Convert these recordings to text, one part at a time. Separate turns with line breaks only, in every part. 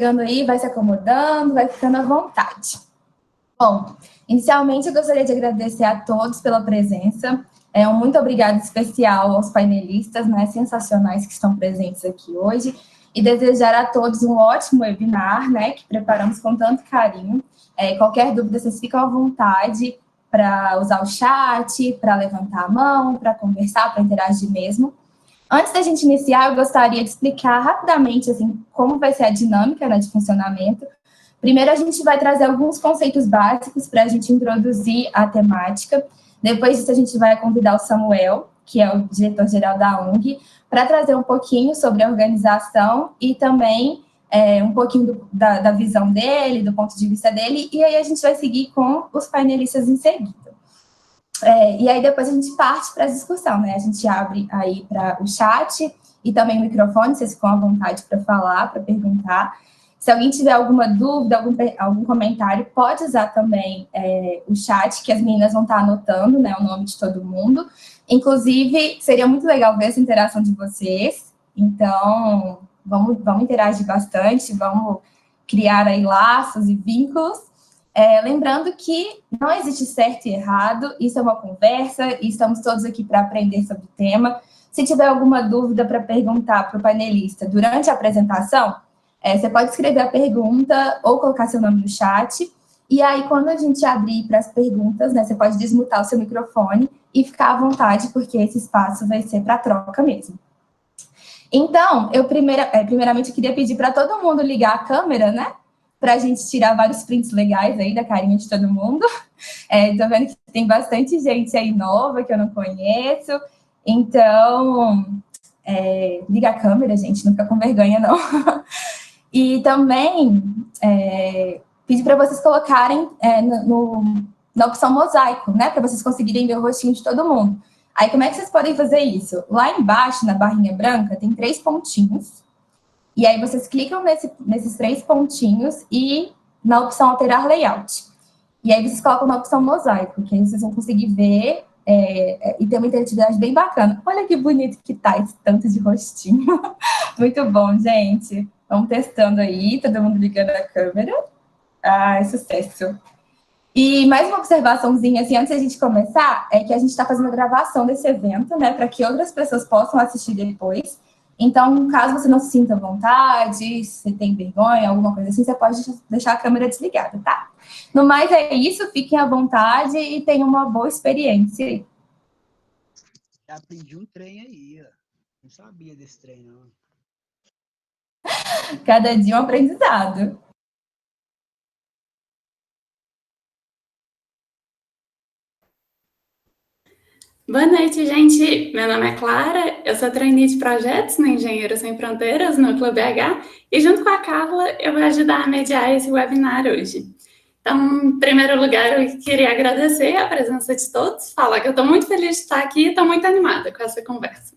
chegando aí, vai se acomodando, vai ficando à vontade. Bom, inicialmente eu gostaria de agradecer a todos pela presença. Um muito obrigado especial aos painelistas, né, sensacionais que estão presentes aqui hoje, e desejar a todos um ótimo webinar, né, que preparamos com tanto carinho. Qualquer dúvida, vocês ficam à vontade para usar o chat, para levantar a mão, para conversar, para interagir mesmo. Antes da gente iniciar, eu gostaria de explicar rapidamente assim, como vai ser a dinâmica, né, de funcionamento. Primeiro, a gente vai trazer alguns conceitos básicos para a gente introduzir a temática. Depois disso, a gente vai convidar o Samuel, que é o diretor-geral da ONG, para trazer um pouquinho sobre a organização e também um pouquinho da visão dele, do ponto de vista dele, e aí a gente vai seguir com os painelistas em seguida. E aí depois a gente parte para a discussão, né? A gente abre aí para o chat e também o microfone, vocês ficam à vontade para falar, para perguntar. Se alguém tiver alguma dúvida, algum comentário, pode usar também o chat, que as meninas vão estar anotando, né, o nome de todo mundo. Inclusive, seria muito legal ver essa interação de vocês. Então, vamos interagir bastante, vamos criar aí laços e vínculos. Lembrando que não existe certo e errado, isso é uma conversa e estamos todos aqui para aprender sobre o tema. Se tiver alguma dúvida para perguntar para o painelista durante a apresentação, você pode escrever a pergunta ou colocar seu nome no chat, e aí quando a gente abrir para as perguntas, né, você pode desmutar o seu microfone e ficar à vontade, porque esse espaço vai ser para troca mesmo. Então, eu primeiramente queria pedir para todo mundo ligar a câmera, né, para a gente tirar vários prints legais aí da carinha de todo mundo. Tô vendo que tem bastante gente aí nova que eu não conheço, então liga a câmera, gente, não fica com vergonha, não. E também pedir para vocês colocarem na opção mosaico, né, para vocês conseguirem ver o rostinho de todo mundo. Aí, como é que vocês podem fazer isso? Lá embaixo, na barrinha branca, tem 3 pontinhos. E aí, vocês clicam nesses 3 pontinhos e na opção alterar layout. E aí, vocês colocam na opção mosaico, que aí vocês vão conseguir ver e ter uma interatividade bem bacana. Olha que bonito que tá esse tanto de rostinho. Muito bom, gente. Vamos testando aí, todo mundo ligando a câmera. Ai, sucesso. E mais uma observaçãozinha, assim, antes da gente começar, é que a gente está fazendo a gravação desse evento, né, para que outras pessoas possam assistir depois. Então, caso você não se sinta à vontade, se tem vergonha, alguma coisa assim, você pode deixar a câmera desligada, tá? No mais, é isso, fiquem à vontade e tenham uma boa experiência aí.
Já aprendi um trem aí, ó. Não sabia desse trem, não.
Cada dia um aprendizado.
Boa noite, gente. Meu nome é Clara, eu sou trainee de projetos na Engenheiros Sem Fronteiras, no Clube BH, e junto com a Carla, eu vou ajudar a mediar esse webinar hoje. Então, em primeiro lugar, eu queria agradecer a presença de todos, falar que eu estou muito feliz de estar aqui e estou muito animada com essa conversa.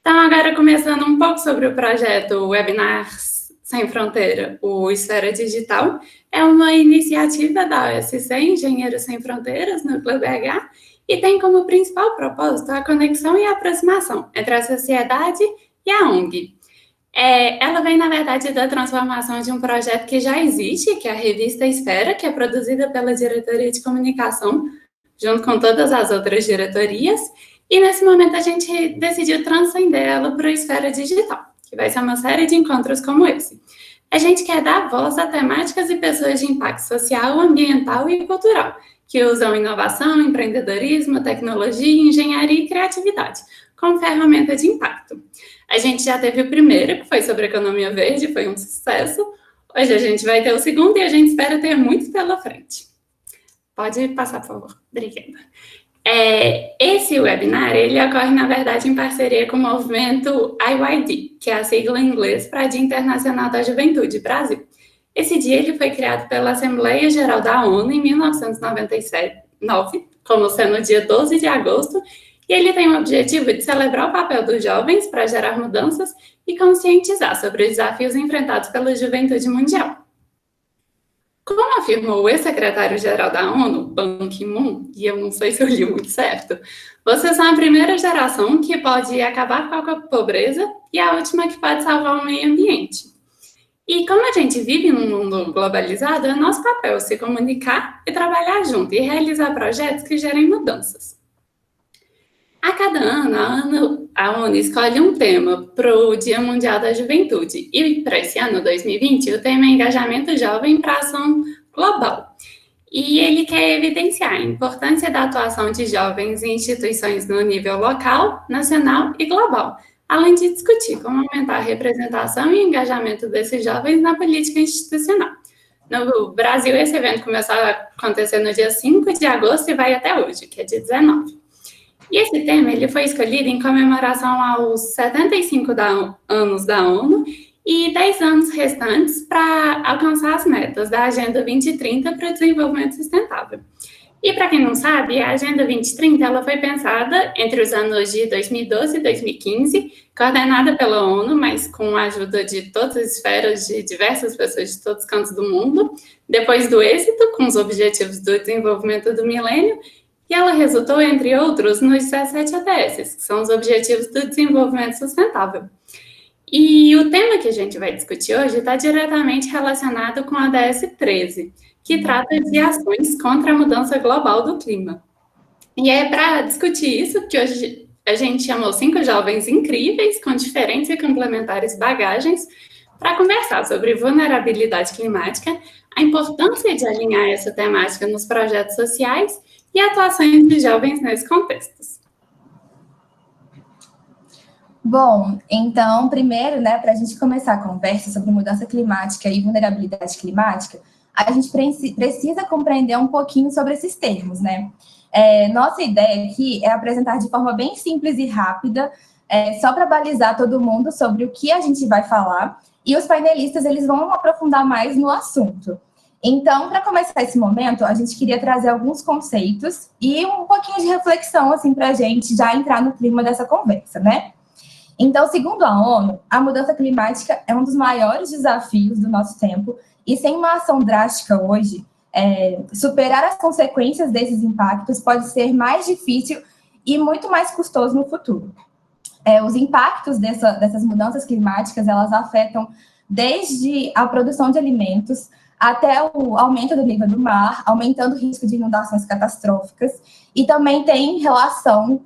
Então, agora começando um pouco sobre o projeto Webinars Sem Fronteira, o Esfera Digital, é uma iniciativa da OSC Engenheiros Sem Fronteiras, no Clube BH, e tem como principal propósito a conexão e a aproximação entre a sociedade e a ONG. Ela vem, na verdade, da transformação de um projeto que já existe, que é a revista Esfera, que é produzida pela Diretoria de Comunicação, junto com todas as outras diretorias, e nesse momento a gente decidiu transcender ela para a Esfera Digital, que vai ser uma série de encontros como esse. A gente quer dar voz a temáticas e pessoas de impacto social, ambiental e cultural, que usam inovação, empreendedorismo, tecnologia, engenharia e criatividade como ferramenta de impacto. A gente já teve o primeiro, que foi sobre economia verde, foi um sucesso. Hoje a gente vai ter o segundo e a gente espera ter muitos pela frente. Pode passar, por favor. Obrigada. Esse webinar, ele ocorre, na verdade, em parceria com o movimento IYD, que é a sigla em inglês para Dia Internacional da Juventude, Brasil. Esse dia ele foi criado pela Assembleia Geral da ONU em 1999, como sendo o dia 12 de agosto, e ele tem o objetivo de celebrar o papel dos jovens para gerar mudanças e conscientizar sobre os desafios enfrentados pela juventude mundial. Como afirmou o ex-secretário-geral da ONU, Ban Ki-moon, e eu não sei se eu li muito certo, vocês são a primeira geração que pode acabar com a pobreza e a última que pode salvar o meio ambiente. E como a gente vive num mundo globalizado, é nosso papel se comunicar e trabalhar junto e realizar projetos que gerem mudanças. A cada ano, a ONU escolhe um tema para o Dia Mundial da Juventude. E para esse ano, 2020, o tema é Engajamento Jovem para Ação Global. E ele quer evidenciar a importância da atuação de jovens em instituições no nível local, nacional e global, além de discutir como aumentar a representação e engajamento desses jovens na política institucional. No Brasil, esse evento começou a acontecer no dia 5 de agosto e vai até hoje, que é dia 19. E esse tema ele foi escolhido em comemoração aos 75 anos da ONU e 10 anos restantes para alcançar as metas da Agenda 2030 para o Desenvolvimento Sustentável. E para quem não sabe, a Agenda 2030 ela foi pensada entre os anos de 2012 e 2015, coordenada pela ONU, mas com a ajuda de todas as esferas de diversas pessoas de todos os cantos do mundo, depois do êxito com os Objetivos do Desenvolvimento do Milênio, e ela resultou, entre outros, nos 17 ODS, que são os Objetivos do Desenvolvimento Sustentável. E o tema que a gente vai discutir hoje está diretamente relacionado com a ODS 13, que trata de ações contra a mudança global do clima. E é para discutir isso que hoje a gente chamou 5 jovens incríveis, com diferentes e complementares bagagens, para conversar sobre vulnerabilidade climática, a importância de alinhar essa temática nos projetos sociais e atuações de jovens nesses contextos.
Bom, então, primeiro, né, para a gente começar a conversa sobre mudança climática e vulnerabilidade climática, a gente precisa compreender um pouquinho sobre esses termos, né? Nossa ideia aqui é apresentar de forma bem simples e rápida, só para balizar todo mundo sobre o que a gente vai falar, e os painelistas eles vão aprofundar mais no assunto. Então, para começar esse momento, a gente queria trazer alguns conceitos e um pouquinho de reflexão, assim, para a gente já entrar no clima dessa conversa, né? Então, segundo a ONU, a mudança climática é um dos maiores desafios do nosso tempo e sem uma ação drástica hoje, superar as consequências desses impactos pode ser mais difícil e muito mais custoso no futuro. Os impactos dessas mudanças climáticas, elas afetam desde a produção de alimentos até o aumento do nível do mar, aumentando o risco de inundações catastróficas, e também tem relação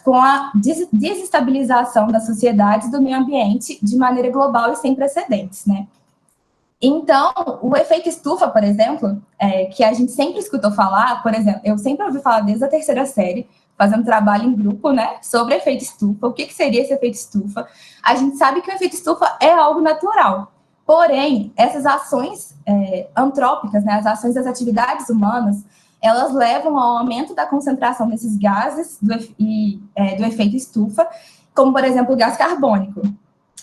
com a desestabilização das sociedades e do meio ambiente de maneira global e sem precedentes, né? Então, o efeito estufa, por exemplo, que a gente sempre escutou falar, por exemplo, eu sempre ouvi falar desde a 3ª série, fazendo trabalho em grupo, né, sobre efeito estufa, o que seria esse efeito estufa. A gente sabe que o efeito estufa é algo natural, porém, essas ações antrópicas, né, as ações das atividades humanas, elas levam ao aumento da concentração desses gases do efeito estufa, como, por exemplo, o gás carbônico.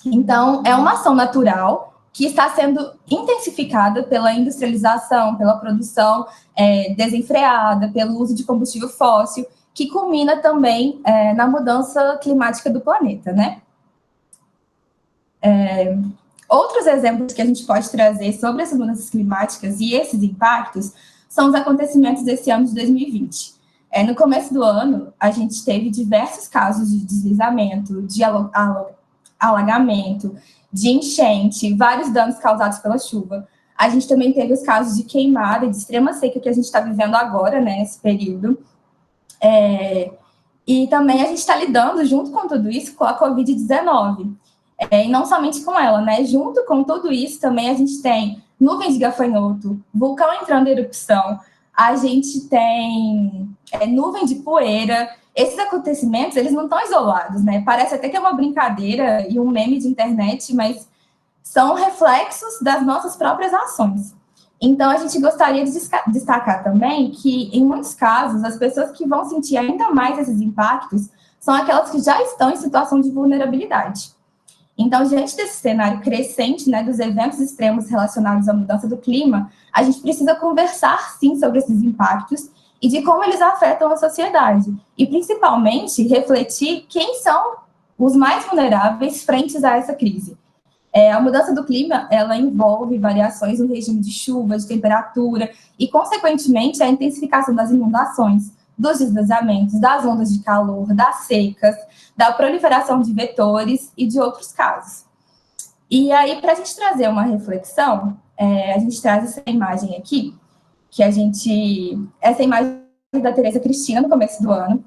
Então, é uma ação natural que está sendo intensificada pela industrialização, pela produção desenfreada, pelo uso de combustível fóssil, que culmina também na mudança climática do planeta, né? Outros exemplos que a gente pode trazer sobre essas mudanças climáticas e esses impactos são os acontecimentos desse ano de 2020. No começo do ano, a gente teve diversos casos de deslizamento, de alagamento, de enchente, vários danos causados pela chuva. A gente também teve os casos de queimada e de extrema seca que a gente está vivendo agora, né, nesse período. E também a gente está lidando, junto com tudo isso, com a Covid-19. E não somente com ela, né? Junto com tudo isso, também a gente tem nuvens de gafanhoto, vulcão entrando em erupção, a gente tem nuvem de poeira. Esses acontecimentos, eles não estão isolados, né? Parece até que é uma brincadeira e um meme de internet, mas são reflexos das nossas próprias ações. Então, a gente gostaria de destacar também que, em muitos casos, as pessoas que vão sentir ainda mais esses impactos são aquelas que já estão em situação de vulnerabilidade. Então, diante desse cenário crescente, né, dos eventos extremos relacionados à mudança do clima, a gente precisa conversar, sim, sobre esses impactos e de como eles afetam a sociedade. E, principalmente, refletir quem são os mais vulneráveis frente a essa crise. A mudança do clima, ela envolve variações no regime de chuva, de temperatura e, consequentemente, a intensificação das inundações, dos deslizamentos, das ondas de calor, das secas, da proliferação de vetores e de outros casos. E aí, para a gente trazer uma reflexão, a gente traz essa imagem aqui, essa imagem da Tereza Cristina no começo do ano.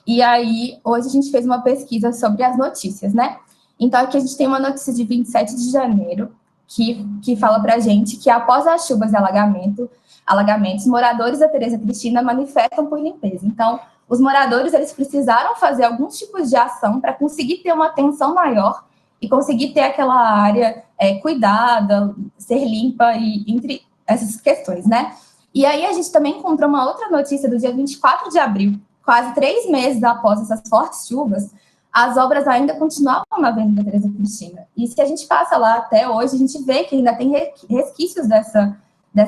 E aí, hoje a gente fez uma pesquisa sobre as notícias, né? Então, aqui a gente tem uma notícia de 27 de janeiro, que fala para a gente que após as chuvas e alagamentos, moradores da Tereza Cristina manifestam por limpeza. Então, os moradores, eles precisaram fazer alguns tipos de ação para conseguir ter uma atenção maior e conseguir ter aquela área cuidada, ser limpa, e entre essas questões, né? E aí a gente também encontrou uma outra notícia do dia 24 de abril, quase 3 meses após essas fortes chuvas, as obras ainda continuavam na Avenida Tereza Cristina. E se a gente passa lá até hoje, a gente vê que ainda tem resquícios dessa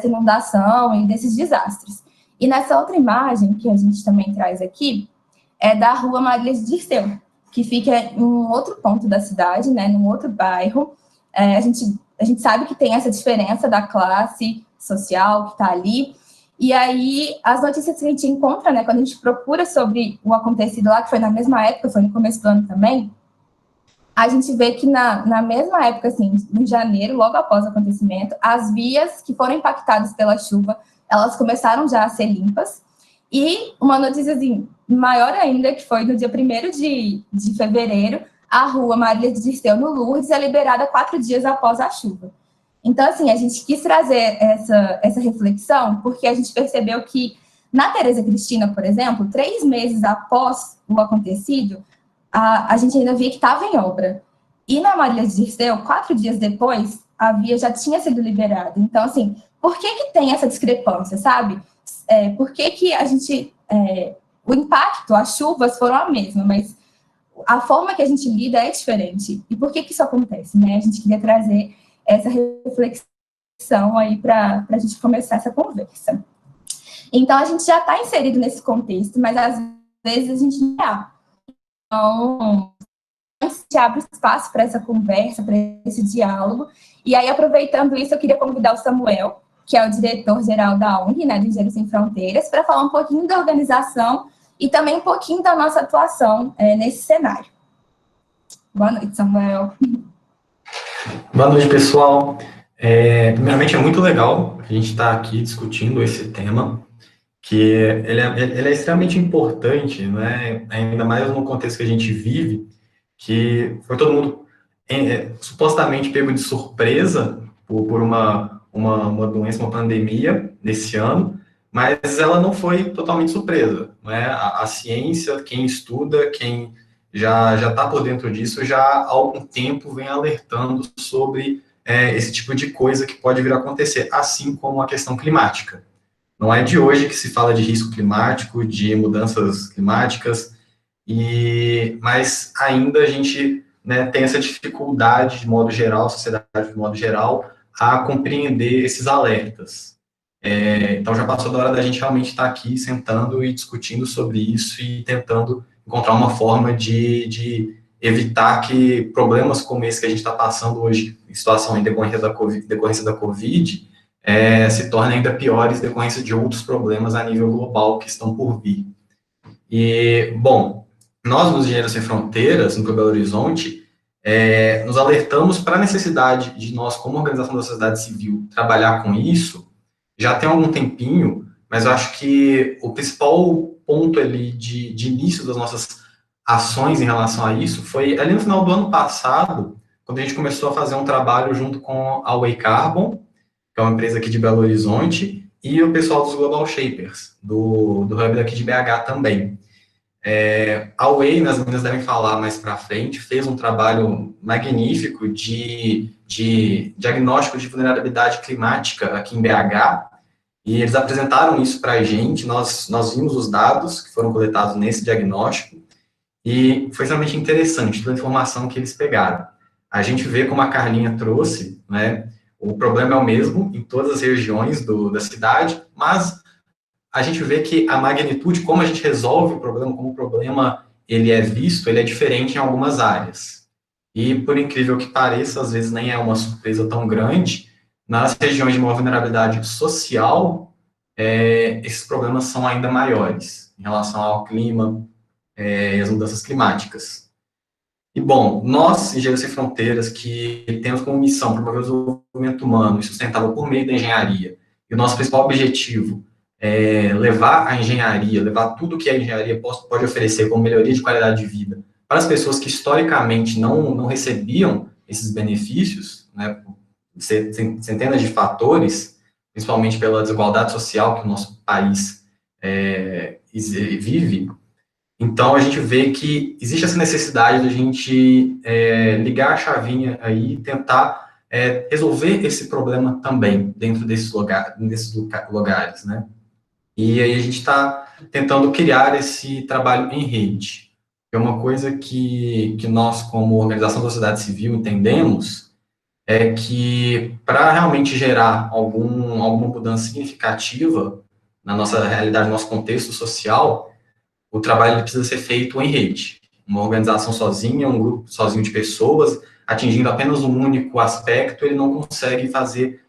inundação e desses desastres. E nessa outra imagem, que a gente também traz aqui, é da Rua Marília de Dirceu, que fica em um outro ponto da cidade, né, num outro bairro. A gente sabe que tem essa diferença da classe social que está ali. E aí, as notícias que a gente encontra, né, quando a gente procura sobre o acontecido lá, que foi na mesma época, foi no começo do ano também, a gente vê que na mesma época, assim, em janeiro, logo após o acontecimento, as vias que foram impactadas pela chuva, elas começaram já a ser limpas. E uma notícia, assim, maior ainda, que foi no dia 1º de fevereiro, a Rua Marília de Dirceu, no Lourdes, é liberada 4 dias após a chuva. Então, assim, a gente quis trazer essa reflexão, porque a gente percebeu que na Tereza Cristina, por exemplo, 3 meses após o acontecido, a gente ainda via que estava em obra. E na Marília de Dirceu, 4 dias depois, a via já tinha sido liberada. Então, assim, por que tem essa discrepância, sabe? Por que a gente... o impacto, as chuvas foram a mesma, mas a forma que a gente lida é diferente. E por que isso acontece, né? A gente queria trazer essa reflexão aí para a gente começar essa conversa. Então, a gente já está inserido nesse contexto, mas às vezes a gente não está. Então, a gente abre espaço para essa conversa, para esse diálogo. E aí, aproveitando isso, eu queria convidar o Samuel, que é o diretor-geral da ONG, né, do Engenheiros Sem Fronteiras, para falar um pouquinho da organização e também um pouquinho da nossa atuação nesse cenário. Boa noite, Samuel.
Boa noite, pessoal. Primeiramente, é muito legal a gente estar aqui discutindo esse tema, que ele é extremamente importante, né? Ainda mais no contexto que a gente vive, que foi todo mundo supostamente pego de surpresa por uma doença, uma pandemia nesse ano, mas ela não foi totalmente surpresa, né? A ciência, quem estuda, quem já está por dentro disso, já há algum tempo vem alertando sobre esse tipo de coisa que pode vir a acontecer, assim como a questão climática. Não é de hoje que se fala de risco climático, de mudanças climáticas, mas ainda a gente, né, tem essa dificuldade, de modo geral, a sociedade de modo geral, a compreender esses alertas. Então já passou da hora da gente realmente estar aqui sentando e discutindo sobre isso e tentando encontrar uma forma de evitar que problemas como esse que a gente está passando hoje, em situação em decorrência da Covid, se tornem ainda piores em decorrência de outros problemas a nível global que estão por vir. E, bom, nós, nos Engenheiros Sem Fronteiras, no Belo Horizonte, nos alertamos para a necessidade de nós, como organização da sociedade civil, trabalhar com isso, já tem algum tempinho, mas eu acho que o principal ponto ali de início das nossas ações em relação a isso foi ali no final do ano passado, quando a gente começou a fazer um trabalho junto com a Way Carbon, que é uma empresa aqui de Belo Horizonte, e o pessoal dos Global Shapers, do Hub daqui de BH também. A Way, as meninas devem falar mais para frente, fez um trabalho magnífico de diagnóstico de vulnerabilidade climática aqui em BH, e eles apresentaram isso para a gente, nós vimos os dados que foram coletados nesse diagnóstico, e foi extremamente interessante toda a informação que eles pegaram. A gente vê como a Carlinha trouxe, né, o problema é o mesmo em todas as regiões da cidade, mas a gente vê que a magnitude, como a gente resolve o problema, como o problema ele é visto, ele é diferente em algumas áreas. E, por incrível que pareça, às vezes nem é uma surpresa tão grande, nas regiões de maior vulnerabilidade social, esses problemas são ainda maiores em relação ao clima e às mudanças climáticas. E, bom, nós, Engenheiros Sem Fronteiras, que temos como missão promover o desenvolvimento humano e sustentável por meio da engenharia, e o nosso principal objetivo é levar a engenharia, levar tudo que a engenharia pode oferecer como melhoria de qualidade de vida para as pessoas que historicamente não recebiam esses benefícios, né, por centenas de fatores, principalmente pela desigualdade social que o nosso país vive. Então, a gente vê que existe essa necessidade de a gente ligar a chavinha aí e tentar resolver esse problema também dentro desses lugares, né? E aí a gente está tentando criar esse trabalho em rede. É uma coisa que nós, como organização da sociedade civil, entendemos é que para realmente gerar alguma mudança significativa na nossa realidade, no nosso contexto social, o trabalho precisa ser feito em rede. Uma organização sozinha, um grupo sozinho de pessoas, atingindo apenas um único aspecto, ele não consegue fazer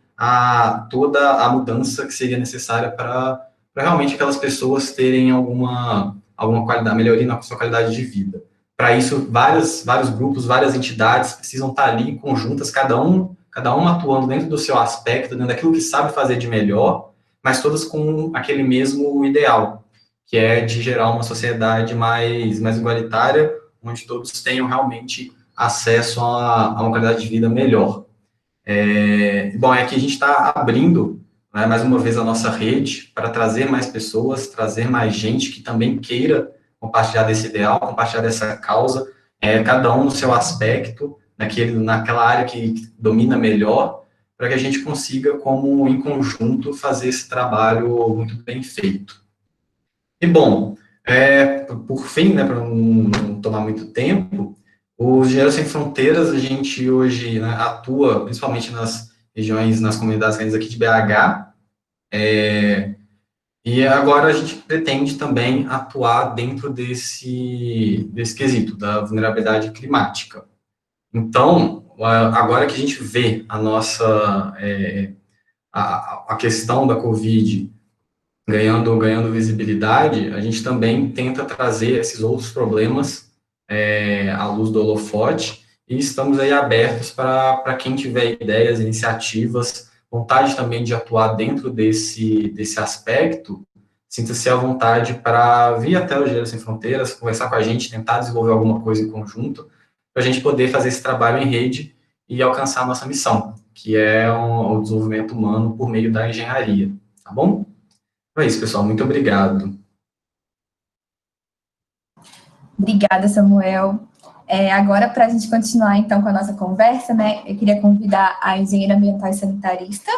toda a mudança que seria necessária para realmente aquelas pessoas terem alguma qualidade, melhoria na sua qualidade de vida. Para isso, vários grupos, várias entidades precisam estar ali conjuntas, cada um atuando dentro do seu aspecto, dentro daquilo que sabe fazer de melhor, mas todas com aquele mesmo ideal, que é de gerar uma sociedade mais igualitária, onde todos tenham realmente acesso a uma qualidade de vida melhor. Bom, é que a gente está abrindo, né, mais uma vez a nossa rede para trazer mais pessoas, trazer mais gente que também queira compartilhar desse ideal, compartilhar dessa causa, cada um no seu aspecto, naquela área que domina melhor, para que a gente consiga, como em conjunto, fazer esse trabalho muito bem feito. E, bom, por fim, né, para não tomar muito tempo, o Engenheiros Sem Fronteiras, a gente hoje, né, atua principalmente nas regiões, nas comunidades grandes aqui de BH, e agora a gente pretende também atuar dentro desse quesito da vulnerabilidade climática. Então, agora que a gente vê a questão da Covid ganhando visibilidade, a gente também tenta trazer esses outros problemas à luz do holofote, e estamos aí abertos para quem tiver ideias, iniciativas, vontade também de atuar dentro desse aspecto, sinta-se à vontade para vir até o Engenheiros Sem Fronteiras, conversar com a gente, tentar desenvolver alguma coisa em conjunto, para a gente poder fazer esse trabalho em rede e alcançar a nossa missão, que é o desenvolvimento humano por meio da engenharia, tá bom? É isso, pessoal. Muito obrigado.
Obrigada, Samuel. Agora, para a gente continuar, então, com a nossa conversa, né, eu queria convidar a engenheira ambiental e sanitarista,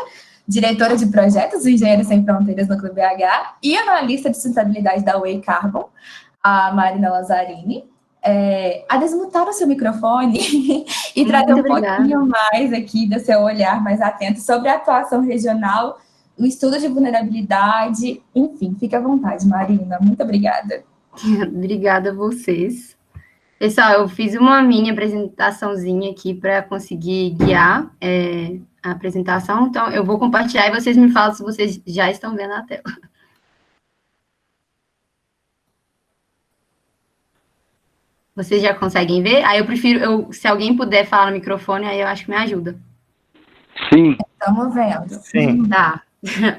diretora de projetos do Engenheiros Sem Fronteiras no Clube BH e analista de sustentabilidade da Way Carbon, a Marina Lazzarini, a desmutar o seu microfone e trazer um pouquinho mais aqui do seu olhar mais atento sobre a atuação regional, o estudo de vulnerabilidade, enfim, fique à vontade, Marina. Muito obrigada.
Obrigada a vocês. Pessoal, eu fiz uma mini apresentaçãozinha aqui para conseguir guiar a apresentação, então eu vou compartilhar e vocês me falam se vocês já estão vendo a tela. Vocês já conseguem ver? Aí eu prefiro, se alguém puder falar no microfone, aí eu acho que me ajuda.
Sim.
Estamos vendo.
Sim.
Tá.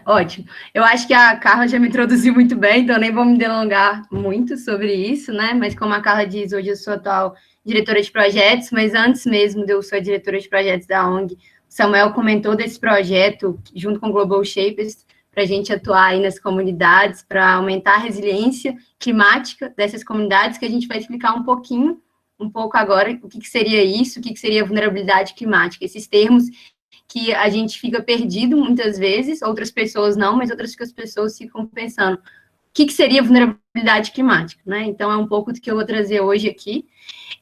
Ótimo. Eu acho que a Carla já me introduziu muito bem, então nem vou me delongar muito sobre isso, né? Mas como a Carla diz, hoje eu sou atual diretora de projetos, mas antes mesmo de eu ser diretora de projetos da ONG, o Samuel comentou desse projeto, junto com o Global Shapers, para a gente atuar aí nas comunidades, para aumentar a resiliência climática dessas comunidades, que a gente vai explicar um pouco agora, o que seria isso, o que seria vulnerabilidade climática, esses termos que a gente fica perdido muitas vezes, outras pessoas não, mas outras pessoas ficam pensando, o que seria vulnerabilidade climática, né? Então, é um pouco do que eu vou trazer hoje aqui.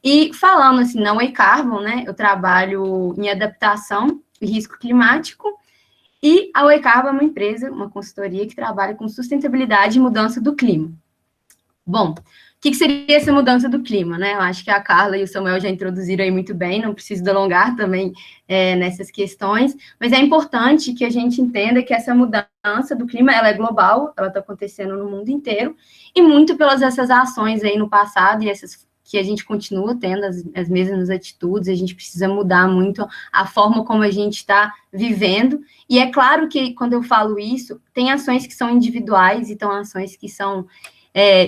E falando assim, na Way Carbon, né, eu trabalho em adaptação e risco climático, e a Way Carbon é uma empresa, uma consultoria que trabalha com sustentabilidade e mudança do clima. Bom, o que seria essa mudança do clima, né? Eu acho que a Carla e o Samuel já introduziram aí muito bem, não preciso delongar também nessas questões, mas é importante que a gente entenda que essa mudança do clima, ela é global, ela está acontecendo no mundo inteiro, e muito pelas essas ações aí no passado, e essas que a gente continua tendo as mesmas atitudes, a gente precisa mudar muito a forma como a gente está vivendo, e é claro que, quando eu falo isso, tem ações que são individuais e tem ações que são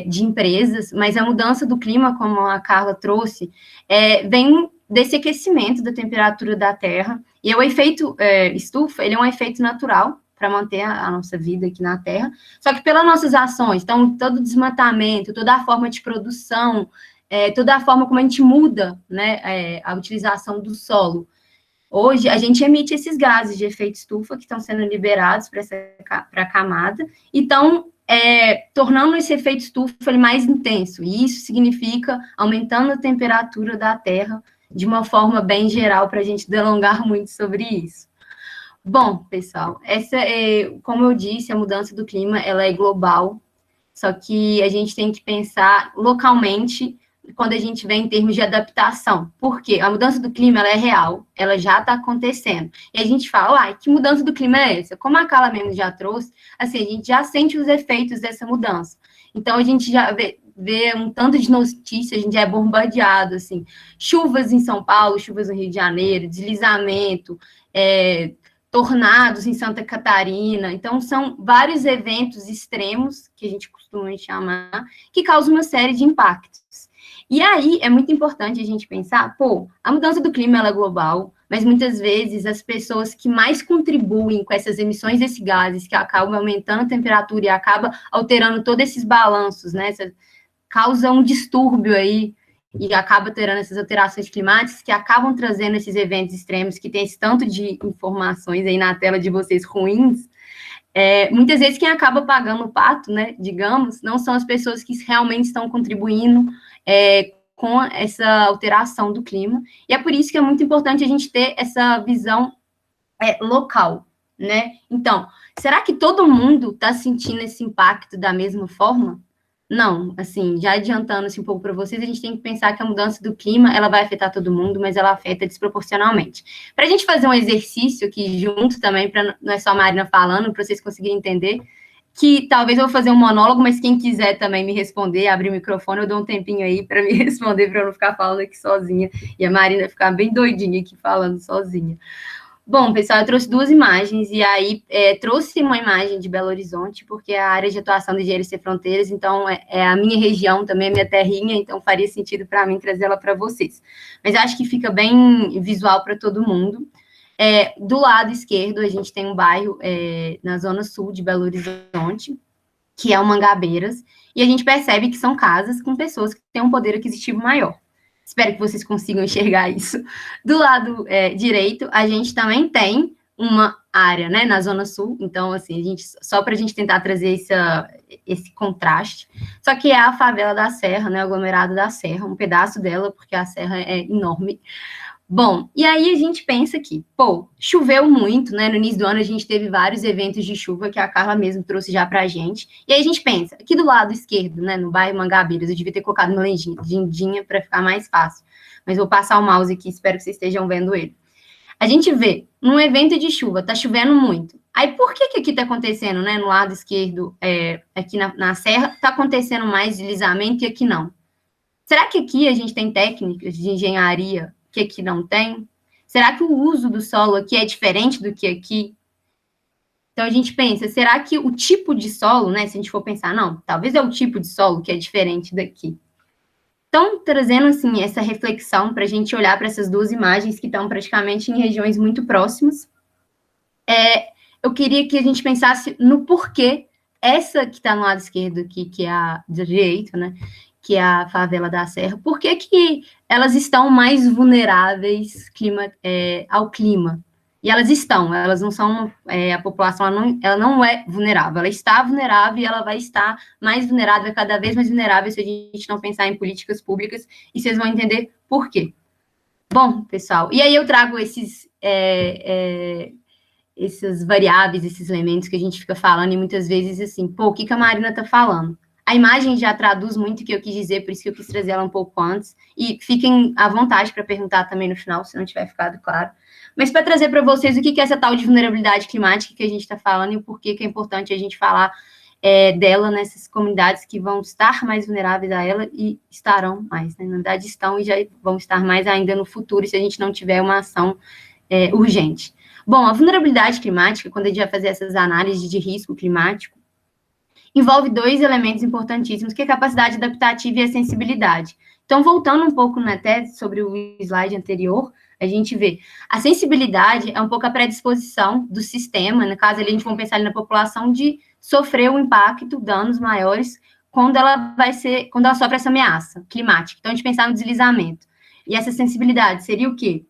de empresas, mas a mudança do clima, como a Carla trouxe, vem desse aquecimento da temperatura da Terra, e o efeito estufa, ele é um efeito natural para manter a nossa vida aqui na Terra, só que pelas nossas ações, então, todo o desmatamento, toda a forma de produção, toda a forma como a gente muda, né, a utilização do solo. Hoje, a gente emite esses gases de efeito estufa que estão sendo liberados para a camada, e estão tornando esse efeito estufa ele mais intenso, e isso significa aumentando a temperatura da Terra de uma forma bem geral, para a gente delongar muito sobre isso. Bom, pessoal, como eu disse, a mudança do clima ela é global, só que a gente tem que pensar localmente quando a gente vê em termos de adaptação. Por quê? A mudança do clima ela é real, ela já está acontecendo. E a gente fala, que mudança do clima é essa? Como a Carla mesmo já trouxe, assim, a gente já sente os efeitos dessa mudança. Então, a gente já vê um tanto de notícias, a gente é bombardeado, assim, chuvas em São Paulo, chuvas no Rio de Janeiro, deslizamento, tornados em Santa Catarina. Então, são vários eventos extremos, que a gente costuma chamar, que causam uma série de impactos. E aí, é muito importante a gente pensar, a mudança do clima ela é global, mas muitas vezes as pessoas que mais contribuem com essas emissões desses gases, que acabam aumentando a temperatura e acabam alterando todos esses balanços, né, causa um distúrbio aí, e acaba terando essas alterações climáticas que acabam trazendo esses eventos extremos, que tem esse tanto de informações aí na tela de vocês ruins. Muitas vezes quem acaba pagando o pato, né, digamos, não são as pessoas que realmente estão contribuindo com essa alteração do clima, e é por isso que é muito importante a gente ter essa visão local, né? Então, será que todo mundo está sentindo esse impacto da mesma forma? Não, assim, já adiantando um pouco para vocês, a gente tem que pensar que a mudança do clima, ela vai afetar todo mundo, mas ela afeta desproporcionalmente. Para a gente fazer um exercício aqui junto também, não é só a Marina falando, para vocês conseguirem entender, que talvez eu vou fazer um monólogo, mas quem quiser também me responder, abrir o microfone, eu dou um tempinho aí para me responder, para eu não ficar falando aqui sozinha, e a Marina ficar bem doidinha aqui falando sozinha. Bom, pessoal, eu trouxe duas imagens, e aí trouxe uma imagem de Belo Horizonte, porque é a área de atuação do Engenheiro Sem Fronteiras, então é a minha região também, a minha terrinha, então faria sentido para mim trazer ela para vocês. Mas acho que fica bem visual para todo mundo. Do lado esquerdo, a gente tem um bairro na zona sul de Belo Horizonte, que é o Mangabeiras, e a gente percebe que são casas com pessoas que têm um poder aquisitivo maior. Espero que vocês consigam enxergar isso. Do lado direito, a gente também tem uma área, né, na Zona Sul. Então, assim, só para a gente tentar trazer esse contraste. Só que é a favela da Serra, né, o aglomerado da Serra, um pedaço dela, porque a Serra é enorme. Bom, e aí a gente pensa que, choveu muito, né? No início do ano a gente teve vários eventos de chuva que a Carla mesmo trouxe já pra gente. E aí a gente pensa, aqui do lado esquerdo, né, no bairro Mangabeiras, eu devia ter colocado uma legendinha para ficar mais fácil. Mas vou passar o mouse aqui, espero que vocês estejam vendo ele. A gente vê, num evento de chuva, tá chovendo muito. Aí por que aqui tá acontecendo, né, no lado esquerdo, aqui na Serra, tá acontecendo mais deslizamento e aqui não? Será que aqui a gente tem técnicas de engenharia que aqui não tem? Será que o uso do solo aqui é diferente do que aqui? Então, a gente pensa, será que o tipo de solo, né, se a gente for pensar, não, talvez é o tipo de solo que é diferente daqui. Então, trazendo, assim, essa reflexão para a gente olhar para essas duas imagens que estão praticamente em regiões muito próximas, eu queria que a gente pensasse no porquê essa que está no lado esquerdo aqui, que é a direita, né, que é a favela da Serra, por que elas estão mais vulneráveis ao clima? E elas não são, a população ela não é vulnerável, ela está vulnerável e ela vai estar mais vulnerável, cada vez mais vulnerável, se a gente não pensar em políticas públicas, e vocês vão entender por quê. Bom, pessoal, e aí eu trago essas variáveis, esses elementos que a gente fica falando, e muitas vezes assim, o que a Marina está falando? A imagem já traduz muito o que eu quis dizer, por isso que eu quis trazer ela um pouco antes. E fiquem à vontade para perguntar também no final, se não tiver ficado claro. Mas para trazer para vocês o que é essa tal de vulnerabilidade climática que a gente está falando e o porquê que é importante a gente falar dela nessas comunidades que vão estar mais vulneráveis a ela e estarão mais, né? Na verdade, estão e já vão estar mais ainda no futuro, se a gente não tiver uma ação urgente. Bom, a vulnerabilidade climática, quando a gente vai fazer essas análises de risco climático, envolve 2 elementos importantíssimos, que é a capacidade adaptativa e a sensibilidade. Então, voltando um pouco até sobre o slide anterior, a gente vê, a sensibilidade é um pouco a predisposição do sistema, no caso ali a gente vai pensar ali na população, de sofrer o impacto, danos maiores, quando ela sofre essa ameaça climática. Então, a gente pensar no deslizamento. E essa sensibilidade seria o quê?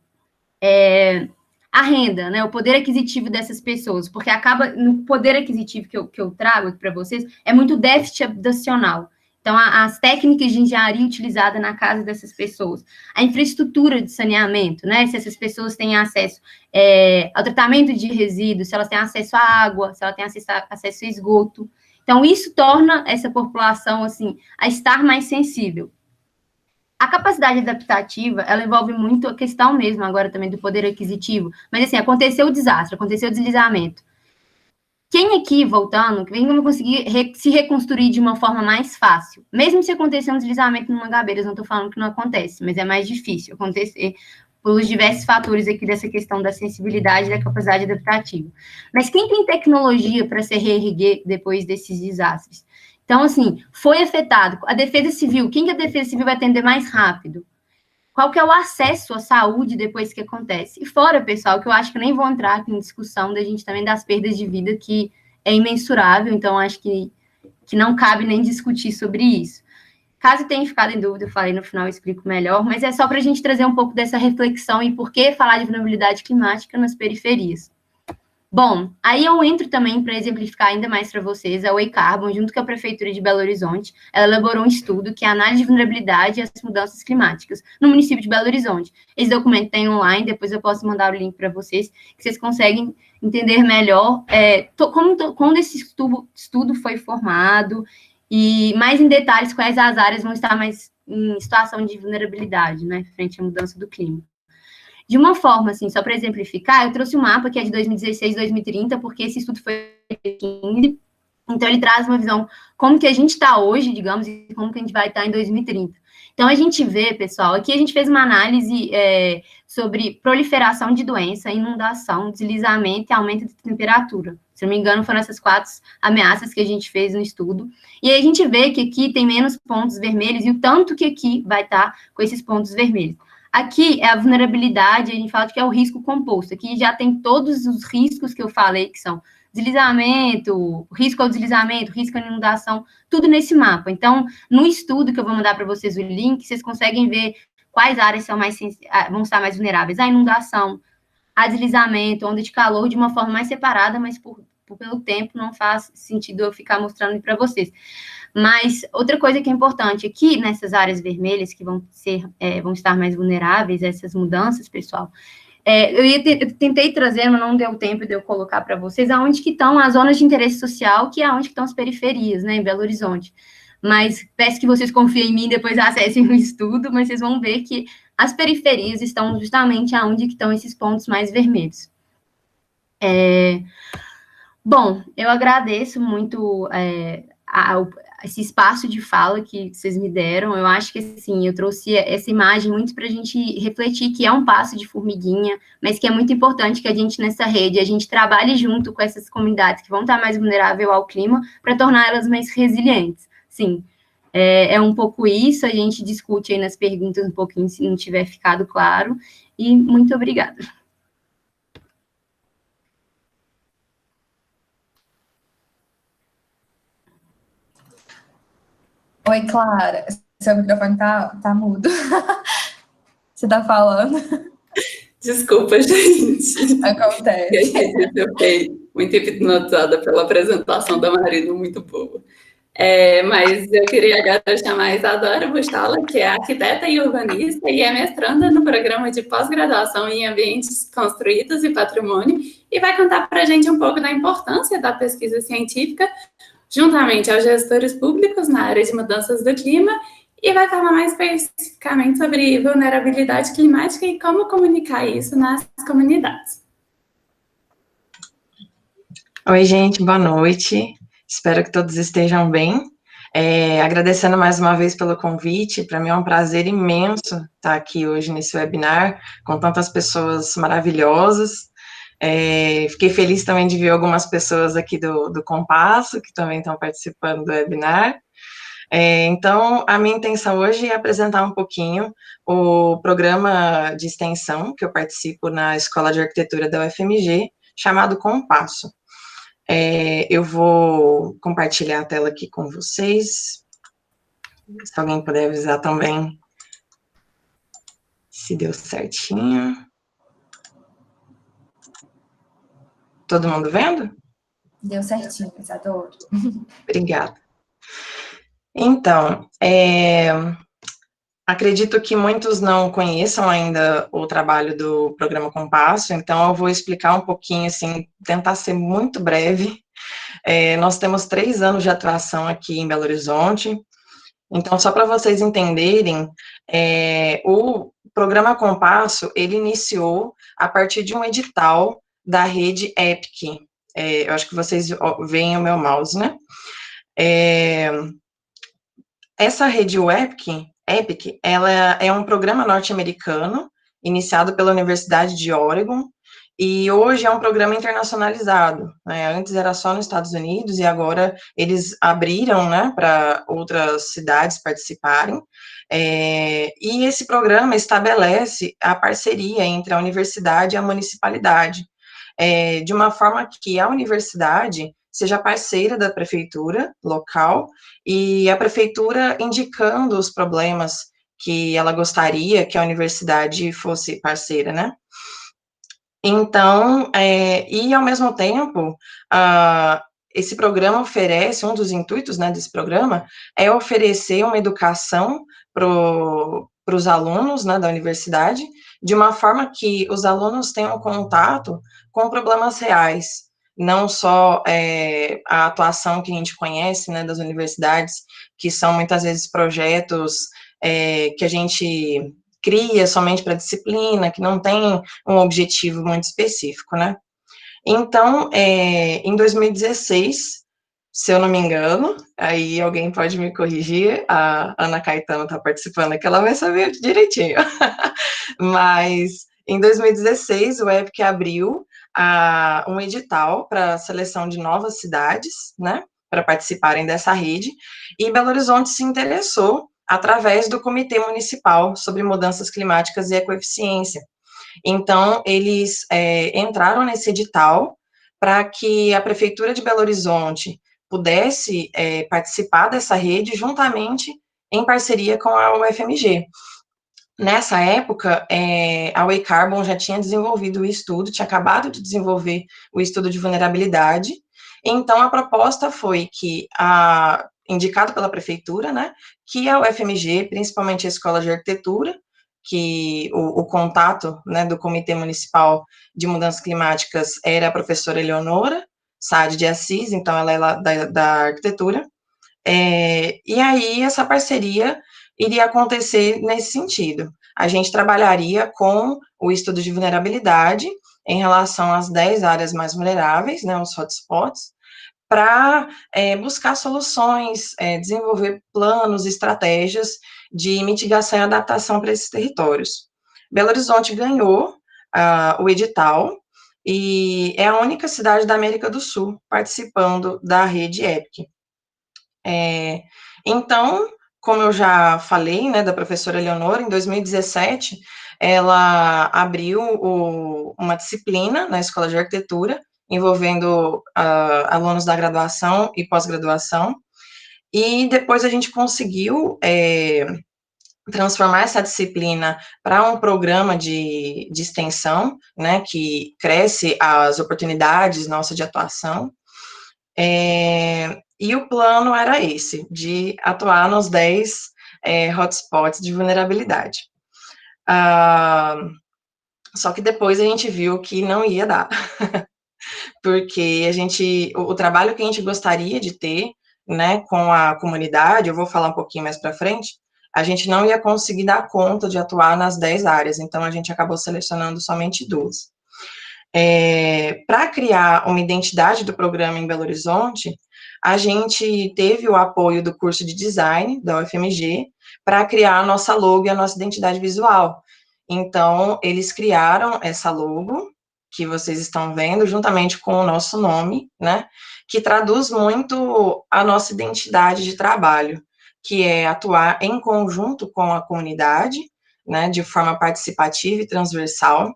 A renda, né, o poder aquisitivo dessas pessoas, porque acaba, no poder aquisitivo que eu trago aqui para vocês, é muito déficit habitacional. Então, as técnicas de engenharia utilizadas na casa dessas pessoas, a infraestrutura de saneamento, né, se essas pessoas têm acesso ao tratamento de resíduos, se elas têm acesso à água, se elas têm acesso a esgoto. Então, isso torna essa população, assim, a estar mais sensível. A capacidade adaptativa, ela envolve muito a questão mesmo, agora também, do poder aquisitivo. Mas, assim, aconteceu o desastre, aconteceu o deslizamento. Quem aqui, voltando, quem vai conseguir se reconstruir de uma forma mais fácil? Mesmo se acontecer um deslizamento no Mangabeiras, não estou falando que não acontece, mas é mais difícil acontecer pelos diversos fatores aqui dessa questão da sensibilidade e da capacidade adaptativa. Mas quem tem tecnologia para se reerguer depois desses desastres? Então, assim, foi afetado. A Defesa Civil, quem que a Defesa Civil vai atender mais rápido? Qual que é o acesso à saúde depois que acontece? E fora, pessoal, que eu acho que eu nem vou entrar aqui em discussão da gente também das perdas de vida, que é imensurável, então acho que não cabe nem discutir sobre isso. Caso tenha ficado em dúvida, eu falei no final, eu explico melhor, mas é só para a gente trazer um pouco dessa reflexão e por que falar de vulnerabilidade climática nas periferias. Bom, aí eu entro também para exemplificar ainda mais para vocês, a Oi Carbon, junto com a Prefeitura de Belo Horizonte, ela elaborou um estudo que é a análise de vulnerabilidade e as mudanças climáticas no município de Belo Horizonte. Esse documento tem online, depois eu posso mandar o link para vocês, que vocês conseguem entender melhor como esse estudo foi formado e mais em detalhes quais as áreas vão estar mais em situação de vulnerabilidade, né, frente à mudança do clima. De uma forma, assim, só para exemplificar, eu trouxe um mapa que é de 2016, 2030, porque esse estudo foi em 2015, então ele traz uma visão como que a gente está hoje, digamos, e como que a gente vai estar em 2030. Então, a gente vê, pessoal, aqui a gente fez uma análise sobre proliferação de doença, inundação, deslizamento e aumento de temperatura. Se não me engano, foram essas 4 ameaças que a gente fez no estudo. E aí a gente vê que aqui tem menos pontos vermelhos e o tanto que aqui vai estar com esses pontos vermelhos. Aqui é a vulnerabilidade, a gente fala que é o risco composto. Aqui já tem todos os riscos que eu falei, que são deslizamento, risco ao deslizamento, risco à inundação, tudo nesse mapa. Então, no estudo que eu vou mandar para vocês o link, vocês conseguem ver quais áreas vão estar mais vulneráveis. A inundação, a deslizamento, onda de calor, de uma forma mais separada, mas pelo tempo não faz sentido eu ficar mostrando para vocês. Mas outra coisa que é importante aqui, nessas áreas vermelhas que vão estar mais vulneráveis a essas mudanças, pessoal, eu tentei trazer, mas não deu tempo de eu colocar para vocês aonde que estão as zonas de interesse social, que é onde que estão as periferias, né, em Belo Horizonte. Mas peço que vocês confiem em mim, depois acessem o estudo, mas vocês vão ver que as periferias estão justamente aonde que estão esses pontos mais vermelhos. Bom, eu agradeço muito esse espaço de fala que vocês me deram. Eu acho que, assim, eu trouxe essa imagem muito para a gente refletir que é um passo de formiguinha, mas que é muito importante que a gente, nessa rede, a gente trabalhe junto com essas comunidades que vão estar mais vulneráveis ao clima para torná-las mais resilientes. Sim, é um pouco isso, a gente discute aí nas perguntas um pouquinho, se não tiver ficado claro, e muito obrigada.
Oi, Clara. Seu microfone tá mudo. Você tá falando?
Desculpa, gente.
Acontece.
Eu fiquei muito hipnotizada pela apresentação da Marina, muito boa. Mas eu queria agora chamar a Isadora Bustala, que é arquiteta e urbanista e é mestranda no programa de pós-graduação em ambientes construídos e patrimônio, e vai contar para a gente um pouco da importância da pesquisa científica juntamente aos gestores públicos na área de mudanças do clima, e vai falar mais especificamente sobre vulnerabilidade climática e como comunicar isso nas comunidades.
Oi, gente, boa noite. Espero que todos estejam bem. Agradecendo mais uma vez pelo convite, para mim é um prazer imenso estar aqui hoje nesse webinar, com tantas pessoas maravilhosas. Fiquei feliz também de ver algumas pessoas aqui do Compasso, que também estão participando do webinar. Então, a minha intenção hoje é apresentar um pouquinho o programa de extensão que eu participo na Escola de Arquitetura da UFMG, chamado Compasso. Eu vou compartilhar a tela aqui com vocês, se alguém puder avisar também se deu certinho. Todo mundo vendo?
Deu certinho, Isadora.
Obrigada. Então, acredito que muitos não conheçam ainda o trabalho do programa Compasso, então eu vou explicar um pouquinho, assim, tentar ser muito breve. Nós temos 3 anos de atuação aqui em Belo Horizonte, então, só para vocês entenderem, o programa Compasso, ele iniciou a partir de um edital da rede EPIC. Eu acho que vocês veem o meu mouse, né? Essa rede EPIC, ela é um programa norte-americano, iniciado pela Universidade de Oregon, e hoje é um programa internacionalizado, né? Antes era só nos Estados Unidos, e agora eles abriram, né, para outras cidades participarem, e esse programa estabelece a parceria entre a universidade e a municipalidade, de uma forma que a universidade seja parceira da prefeitura local, e a prefeitura indicando os problemas que ela gostaria que a universidade fosse parceira, né? Então, e ao mesmo tempo, esse programa oferece, um dos intuitos, né, desse programa, é oferecer uma educação para os alunos, né, da universidade, de uma forma que os alunos tenham contato com problemas reais, não só a atuação que a gente conhece, né, das universidades, que são muitas vezes projetos que a gente cria somente para disciplina, que não tem um objetivo muito específico, né? Então, em 2016, se eu não me engano, aí alguém pode me corrigir, a Ana Caetano está participando aqui, ela vai saber direitinho, mas em 2016 o EPIC abriu um edital para seleção de novas cidades, né, para participarem dessa rede, e Belo Horizonte se interessou através do Comitê Municipal sobre Mudanças Climáticas e Ecoeficiência. Então, eles entraram nesse edital para que a Prefeitura de Belo Horizonte pudesse participar dessa rede juntamente em parceria com a UFMG. Nessa época, a Way Carbon já tinha desenvolvido o estudo, tinha acabado de desenvolver o estudo de vulnerabilidade, então a proposta foi que, indicado pela prefeitura, né, que a UFMG, principalmente a Escola de Arquitetura, que o contato, né, do Comitê Municipal de Mudanças Climáticas era a professora Eleonora Saad de Assis, então ela é lá da arquitetura, e aí essa parceria iria acontecer nesse sentido. A gente trabalharia com o estudo de vulnerabilidade em relação às 10 áreas mais vulneráveis, né, os hotspots, para buscar soluções, desenvolver planos, estratégias de mitigação e adaptação para esses territórios. Belo Horizonte ganhou o edital e é a única cidade da América do Sul participando da rede EPIC. Então, como eu já falei, né, da professora Eleonora, em 2017, ela abriu uma disciplina na Escola de Arquitetura, envolvendo alunos da graduação e pós-graduação, e depois a gente conseguiu transformar essa disciplina para um programa de extensão, né, que cresce as oportunidades nossas de atuação, e o plano era esse, de atuar nos 10 hotspots de vulnerabilidade. Só que depois a gente viu que não ia dar, porque o trabalho que a gente gostaria de ter, né, com a comunidade, eu vou falar um pouquinho mais para frente, a gente não ia conseguir dar conta de atuar nas 10 áreas, então a gente acabou selecionando somente 2. Para criar uma identidade do programa em Belo Horizonte, a gente teve o apoio do curso de design da UFMG para criar a nossa logo e a nossa identidade visual. Então, eles criaram essa logo, que vocês estão vendo, juntamente com o nosso nome, né, que traduz muito a nossa identidade de trabalho, que é atuar em conjunto com a comunidade, né, de forma participativa e transversal,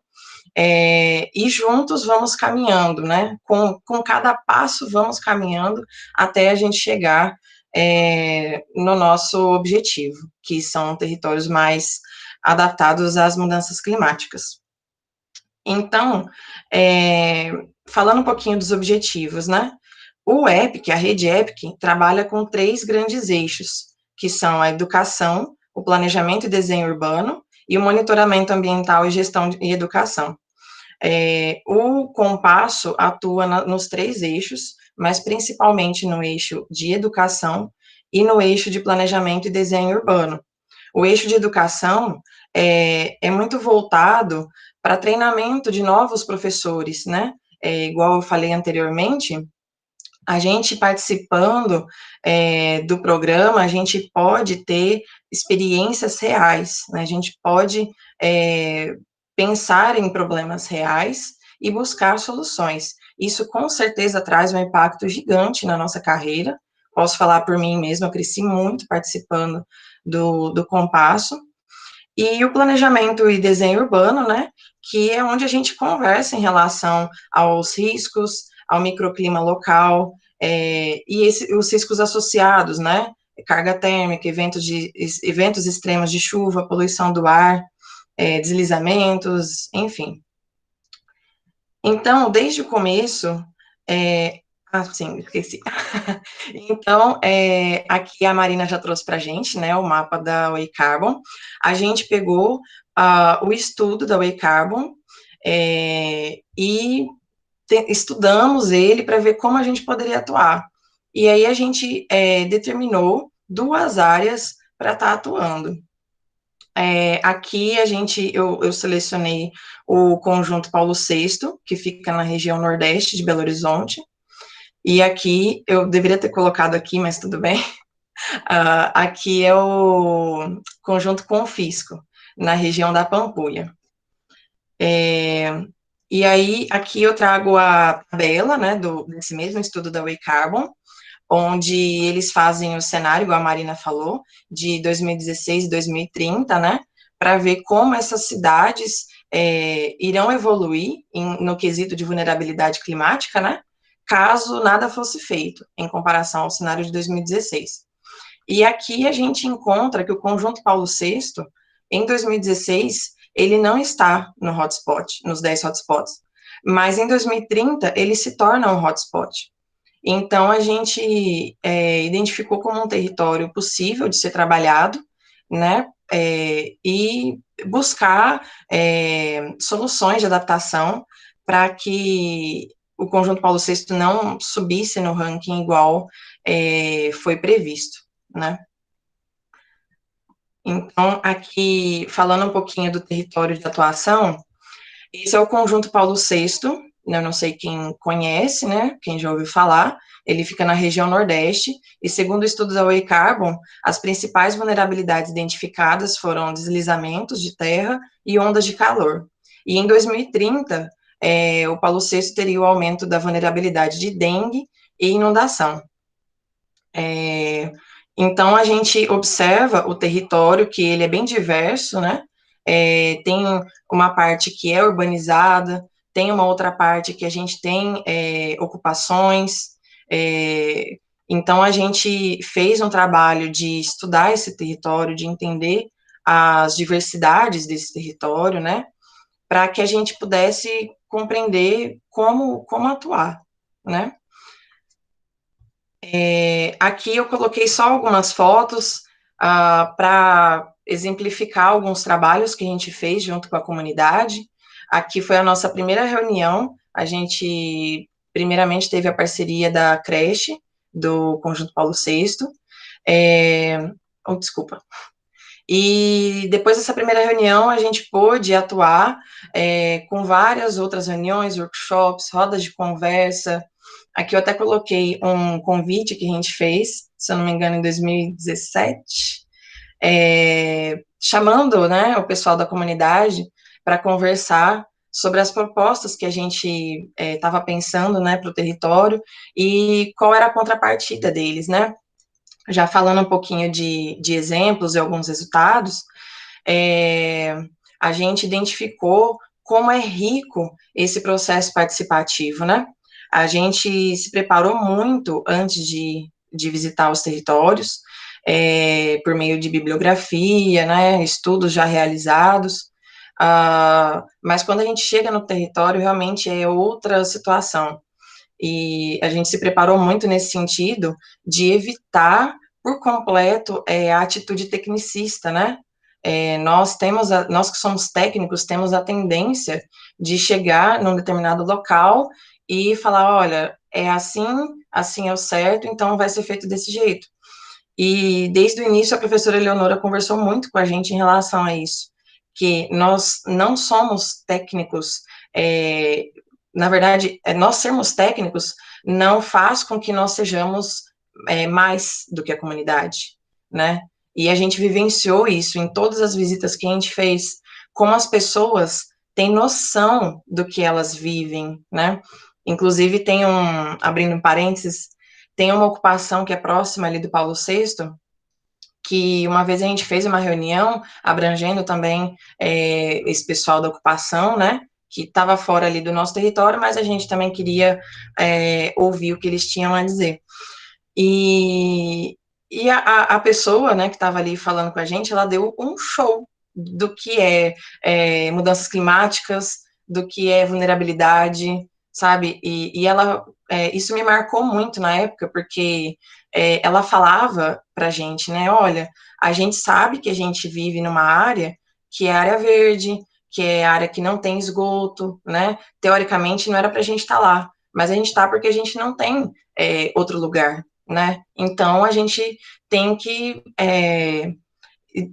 e juntos vamos caminhando, né, com cada passo vamos caminhando até a gente chegar no nosso objetivo, que são territórios mais adaptados às mudanças climáticas. Então, falando um pouquinho dos objetivos, né, o EPIC, a rede EPIC, trabalha com 3 grandes eixos, que são a educação, o planejamento e desenho urbano, e o monitoramento ambiental e gestão e educação. O Compasso atua nos 3 eixos, mas principalmente no eixo de educação e no eixo de planejamento e desenho urbano. O eixo de educação é muito voltado para treinamento de novos professores, né? Igual eu falei anteriormente, a gente participando do programa, a gente pode ter experiências reais, né? A gente pode pensar em problemas reais e buscar soluções. Isso com certeza traz um impacto gigante na nossa carreira. Posso falar por mim mesma, eu cresci muito participando do Compasso. E o planejamento e desenho urbano, né, que é onde a gente conversa em relação aos riscos, ao microclima local, os riscos associados, né, carga térmica, eventos extremos de chuva, poluição do ar, deslizamentos, enfim. Então, desde o começo, sim, esqueci. Então, aqui a Marina já trouxe para a gente, né, o mapa da Way Carbon. A gente pegou o estudo da Way Carbon e estudamos ele para ver como a gente poderia atuar. E aí a gente determinou 2 áreas para estar atuando. Aqui eu selecionei o conjunto Paulo VI, que fica na região nordeste de Belo Horizonte, e aqui, eu deveria ter colocado aqui, mas tudo bem, aqui é o conjunto Confisco, na região da Pampulha. E aí, aqui eu trago a tabela, né, desse mesmo estudo da Way Carbon, onde eles fazem o cenário, igual a Marina falou, de 2016 e 2030, né, para ver como essas cidades irão evoluir no quesito de vulnerabilidade climática, né, caso nada fosse feito, em comparação ao cenário de 2016. E aqui a gente encontra que o conjunto Paulo VI, em 2016, ele não está no hotspot, nos 10 hotspots, mas em 2030 ele se torna um hotspot. Então, a gente identificou como um território possível de ser trabalhado, né, e buscar soluções de adaptação para que o conjunto Paulo VI não subisse no ranking igual foi previsto, né. Então, aqui, falando um pouquinho do território de atuação, esse é o conjunto Paulo VI, eu não sei quem conhece, né, quem já ouviu falar, ele fica na região nordeste, e segundo estudos da Way Carbon, as principais vulnerabilidades identificadas foram deslizamentos de terra e ondas de calor. E em 2030, o Paulo VI teria o aumento da vulnerabilidade de dengue e inundação. Então, a gente observa o território, que ele é bem diverso, né, tem uma parte que é urbanizada, tem uma outra parte que a gente tem ocupações, então a gente fez um trabalho de estudar esse território, de entender as diversidades desse território, né, para que a gente pudesse compreender como atuar, né. Aqui eu coloquei só algumas fotos para exemplificar alguns trabalhos que a gente fez junto com a comunidade. Aqui foi a nossa primeira reunião, a gente primeiramente teve a parceria da creche, do Conjunto Paulo VI, desculpa. E depois dessa primeira reunião, a gente pôde atuar com várias outras reuniões, workshops, rodas de conversa. Aqui eu até coloquei um convite que a gente fez, se eu não me engano, em 2017, chamando, né, o pessoal da comunidade para conversar sobre as propostas que a gente estava pensando, né, para o território e qual era a contrapartida deles, né? Já falando um pouquinho de exemplos e alguns resultados, a gente identificou como é rico esse processo participativo, né? A gente se preparou muito antes de visitar os territórios, por meio de bibliografia, né, estudos já realizados, mas quando a gente chega no território, realmente é outra situação. E a gente se preparou muito nesse sentido de evitar por completo a atitude tecnicista, né? Nós que somos técnicos, temos a tendência de chegar num determinado local e falar, olha, é assim, assim é o certo, então vai ser feito desse jeito. E desde o início a professora Eleonora conversou muito com a gente em relação a isso, que nós não somos técnicos, na verdade, nós sermos técnicos não faz com que nós sejamos mais do que a comunidade, né? E a gente vivenciou isso em todas as visitas que a gente fez, como as pessoas têm noção do que elas vivem, né? Inclusive, abrindo um parênteses, tem uma ocupação que é próxima ali do Paulo VI, que uma vez a gente fez uma reunião abrangendo também esse pessoal da ocupação, né, que estava fora ali do nosso território, mas a gente também queria ouvir o que eles tinham a dizer. E a pessoa, né, que estava ali falando com a gente, ela deu um show do que é mudanças climáticas, do que é vulnerabilidade, sabe? E ela, isso me marcou muito na época, porque ela falava pra gente, né, olha, a gente sabe que a gente vive numa área que é área verde, que é área que não tem esgoto, né? Teoricamente não era pra gente estar lá, mas a gente está porque a gente não tem outro lugar, né? Então a gente tem que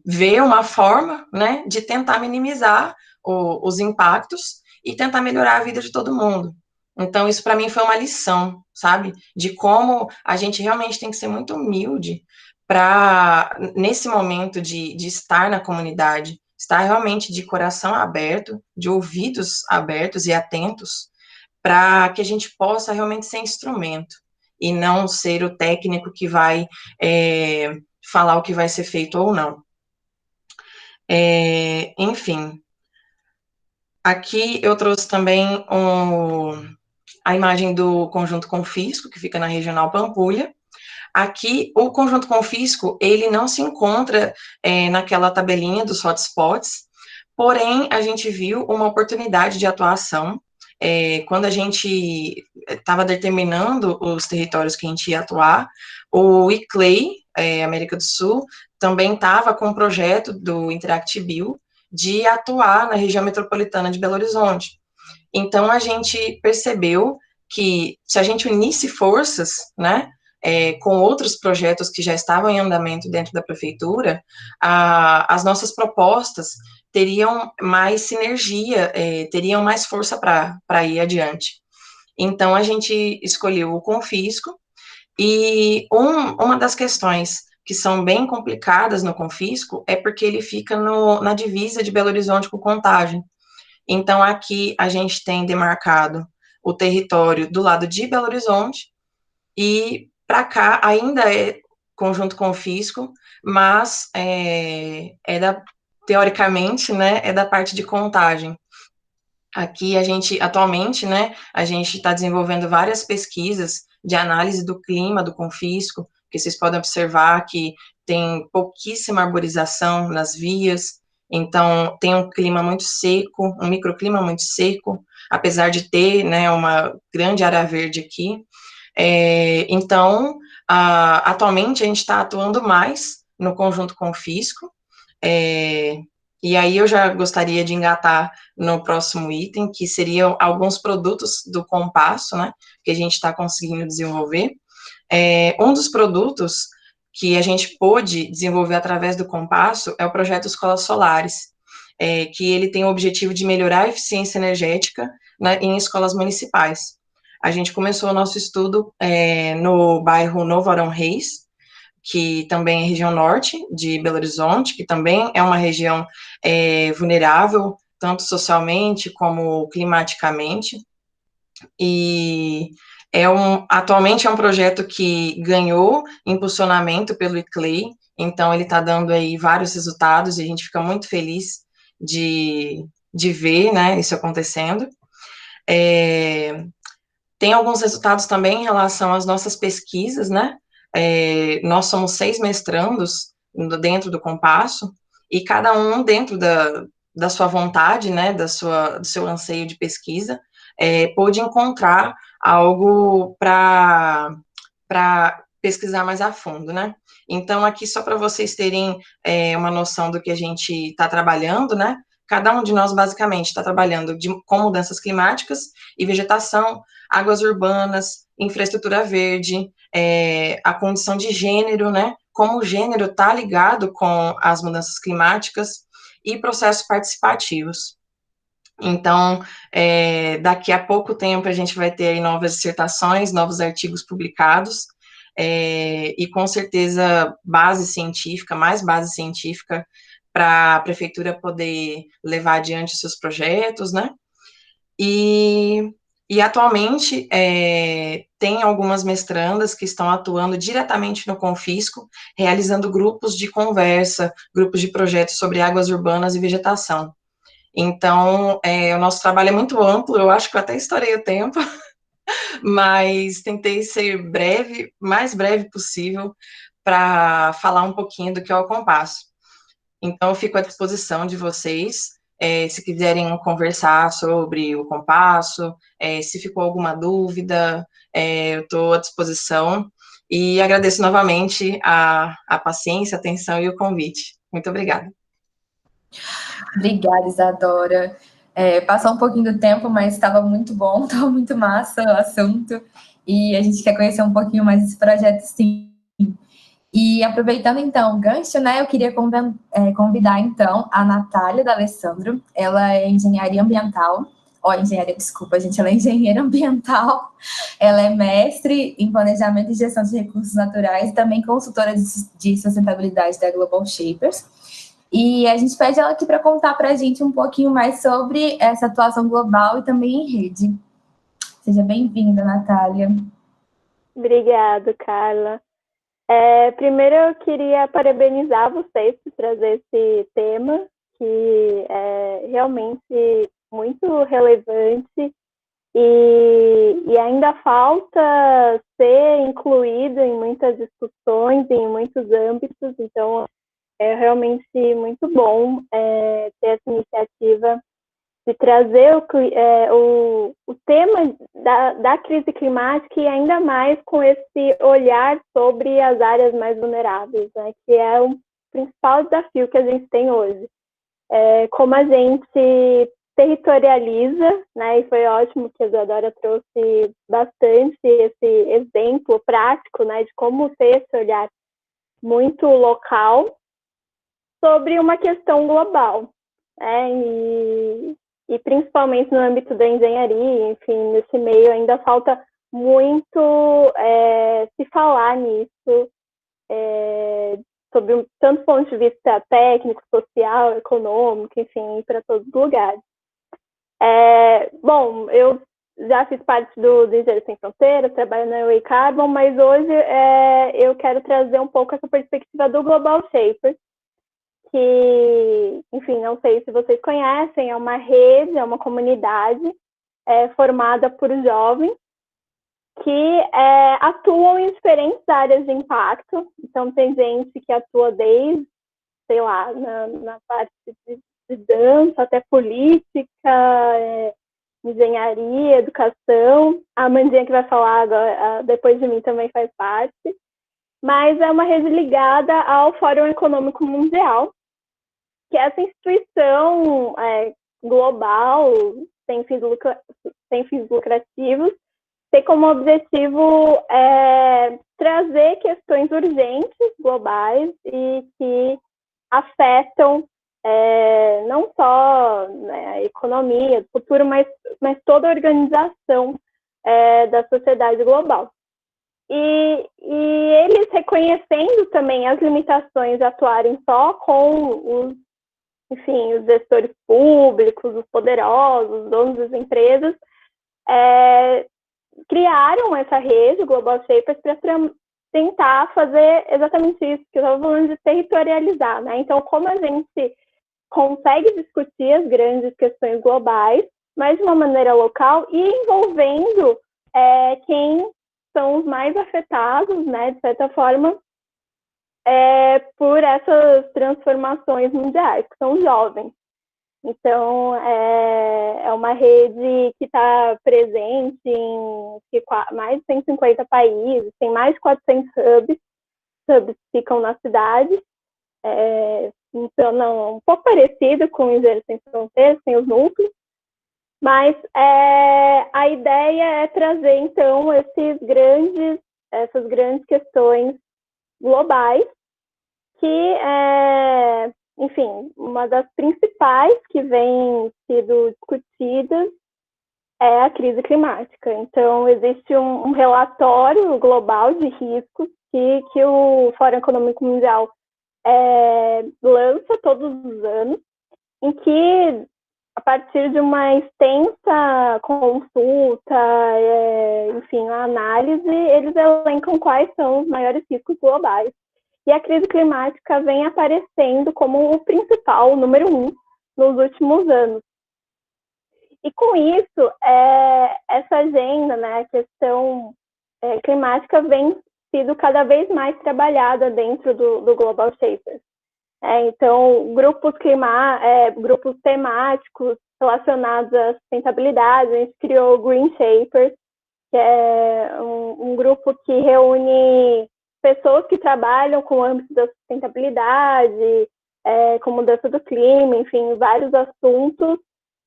ver uma forma, né, de tentar minimizar os impactos e tentar melhorar a vida de todo mundo. Então, isso para mim foi uma lição, sabe? De como a gente realmente tem que ser muito humilde para, nesse momento de estar na comunidade, estar realmente de coração aberto, de ouvidos abertos e atentos, para que a gente possa realmente ser instrumento e não ser o técnico que vai falar o que vai ser feito ou não. Enfim, aqui eu trouxe também a imagem do Conjunto Confisco, que fica na Regional Pampulha. Aqui, o Conjunto Confisco, ele não se encontra naquela tabelinha dos hotspots, porém, a gente viu uma oportunidade de atuação quando a gente estava determinando os territórios que a gente ia atuar. O ICLEI, América do Sul, também estava com um projeto do Interact Bill de atuar na região metropolitana de Belo Horizonte. Então, a gente percebeu que se a gente unisse forças, né, com outros projetos que já estavam em andamento dentro da prefeitura, as nossas propostas teriam mais sinergia, teriam mais força para ir adiante. Então, a gente escolheu o confisco, e uma das questões que são bem complicadas no confisco é porque ele fica na divisa de Belo Horizonte com Contagem. Então, aqui a gente tem demarcado o território do lado de Belo Horizonte, e para cá ainda é Conjunto Confisco, mas teoricamente, né, é da parte de Contagem. Aqui a gente, atualmente, né, a gente está desenvolvendo várias pesquisas de análise do clima do confisco, que vocês podem observar que tem pouquíssima arborização nas vias, então tem um clima muito seco, um microclima muito seco, apesar de ter, né, uma grande área verde aqui. Então, atualmente a gente está atuando mais no Conjunto Confisco, e aí eu já gostaria de engatar no próximo item, que seriam alguns produtos do compasso, né, que a gente está conseguindo desenvolver. Um dos produtos que a gente pôde desenvolver através do Compasso é o projeto Escolas Solares, que ele tem o objetivo de melhorar a eficiência energética, né, em escolas municipais. A gente começou o nosso estudo no bairro Novo Arão Reis, que também é região norte de Belo Horizonte, que também é uma região vulnerável, tanto socialmente como climaticamente, e atualmente é um projeto que ganhou impulsionamento pelo ICLEI, então ele está dando aí vários resultados, e a gente fica muito feliz de ver, né, isso acontecendo. Tem alguns resultados também em relação às nossas pesquisas, né? Nós somos 6 mestrandos dentro do Compasso, e cada um dentro da sua vontade, né, do seu anseio de pesquisa, pôde encontrar algo para pesquisar mais a fundo, né? Então, aqui, só para vocês terem uma noção do que a gente está trabalhando, né? Cada um de nós, basicamente, está trabalhando com mudanças climáticas e vegetação, águas urbanas, infraestrutura verde, a condição de gênero, né? Como o gênero está ligado com as mudanças climáticas e processos participativos. Então, daqui a pouco tempo a gente vai ter aí novas dissertações, novos artigos publicados, e com certeza mais base científica para a prefeitura poder levar adiante seus projetos, né? E atualmente tem algumas mestrandas que estão atuando diretamente no Confisco, realizando grupos de conversa, grupos de projetos sobre águas urbanas e vegetação. Então, o nosso trabalho é muito amplo, eu acho que eu até estourei o tempo, mas tentei ser breve, mais breve possível, para falar um pouquinho do que é o Compasso. Então, eu fico à disposição de vocês, se quiserem conversar sobre o Compasso, se ficou alguma dúvida, eu estou à disposição, e agradeço novamente a paciência, a atenção e o convite. Muito obrigada.
Obrigada, Isadora. Passou um pouquinho do tempo, mas estava muito bom, estava muito massa o assunto, e a gente quer conhecer um pouquinho mais desse projeto, sim. E aproveitando, então, o gancho, né, eu queria convidar, então, a Natália D'Alessandro. Ela é engenharia ambiental, desculpa, gente, ela é engenheira ambiental, ela é mestre em planejamento e gestão de recursos naturais, e também consultora de sustentabilidade da Global Shapers. E a gente pede ela aqui para contar para a gente um pouquinho mais sobre essa atuação global e também em rede. Seja bem-vinda, Natália.
Obrigada, Carla. Primeiro, eu queria parabenizar vocês por trazer esse tema, que é realmente muito relevante e ainda falta ser incluído em muitas discussões, em muitos âmbitos. Então, é realmente muito bom ter essa iniciativa de trazer o tema da crise climática, e ainda mais com esse olhar sobre as áreas mais vulneráveis, né, que é o principal desafio que a gente tem hoje. Como a gente territorializa, né, e foi ótimo que a Isadora trouxe bastante esse exemplo prático, né, de como ter esse olhar muito local sobre uma questão global, e principalmente no âmbito da engenharia, enfim, nesse meio ainda falta muito se falar nisso, sobre tanto ponto de vista técnico, social, econômico, enfim, para todos os lugares. Bom, eu já fiz parte do Engenheiros Sem Fronteiras, trabalho na Way Carbon, mas hoje eu quero trazer um pouco essa perspectiva do Global Shapers, que, enfim, não sei se vocês conhecem, é uma rede, é uma comunidade formada por jovens que atuam em diferentes áreas de impacto. Então, tem gente que atua desde, sei lá, na parte de dança até política, engenharia, educação. A Amandinha, que vai falar agora, depois de mim, também faz parte. Mas é uma rede ligada ao Fórum Econômico Mundial, que é essa instituição global, sem fins lucrativos, tem como objetivo trazer questões urgentes, globais, e que afetam não só, né, a economia do futuro, mas toda a organização da sociedade global. E eles reconhecendo também as limitações de atuarem só com os gestores públicos, os poderosos, os donos das empresas, criaram essa rede, Global Shapers, para tentar fazer exatamente isso que eu estava falando de territorializar, né? Então, como a gente consegue discutir as grandes questões globais, mas de uma maneira local e envolvendo quem são os mais afetados, né, de certa forma, por essas transformações mundiais, que são os jovens. Então, é uma rede que está presente em mais de 150 países, tem mais de 400 hubs ficam na cidade, então, um pouco parecido com o Engenheiros Sem Fronteiras, tem os núcleos, mas a ideia é trazer, então, essas grandes questões globais, que, enfim, uma das principais que vem sido discutidas é a crise climática. Então, existe um relatório global de riscos que o Fórum Econômico Mundial lança todos os anos, em que, a partir de uma extensa consulta, enfim, análise, eles elencam quais são os maiores riscos globais. E a crise climática vem aparecendo como o principal, o número 1, nos últimos anos. E com isso, essa agenda, né, a questão climática vem sido cada vez mais trabalhada dentro do Global Shapers. Então, grupos temáticos relacionados à sustentabilidade, a gente criou o Green Shapers, que é um grupo que reúne pessoas que trabalham com o âmbito da sustentabilidade, com mudança do clima, enfim, vários assuntos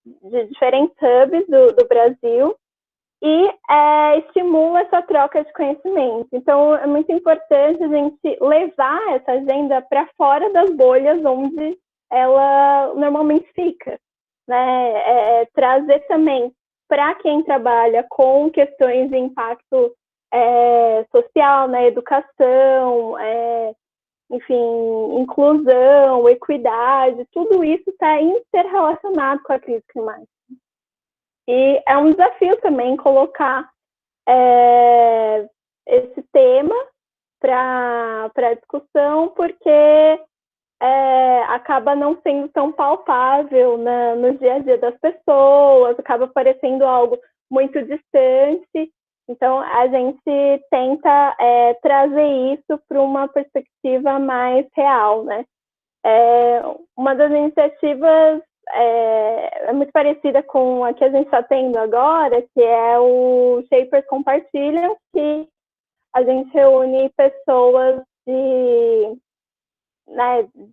de diferentes hubs do Brasil, e estimula essa troca de conhecimento. Então, é muito importante a gente levar essa agenda para fora das bolhas onde ela normalmente fica, né? Trazer também para quem trabalha com questões de impacto social, né? Educação, enfim, inclusão, equidade, tudo isso está interrelacionado com a crise climática. E é um desafio também colocar esse tema para discussão, porque acaba não sendo tão palpável no dia a dia das pessoas, acaba parecendo algo muito distante. Então, a gente tenta trazer isso para uma perspectiva mais real, né? Uma das iniciativas é muito parecida com a que a gente está tendo agora, que é o Shapers Compartilham, que a gente reúne pessoas de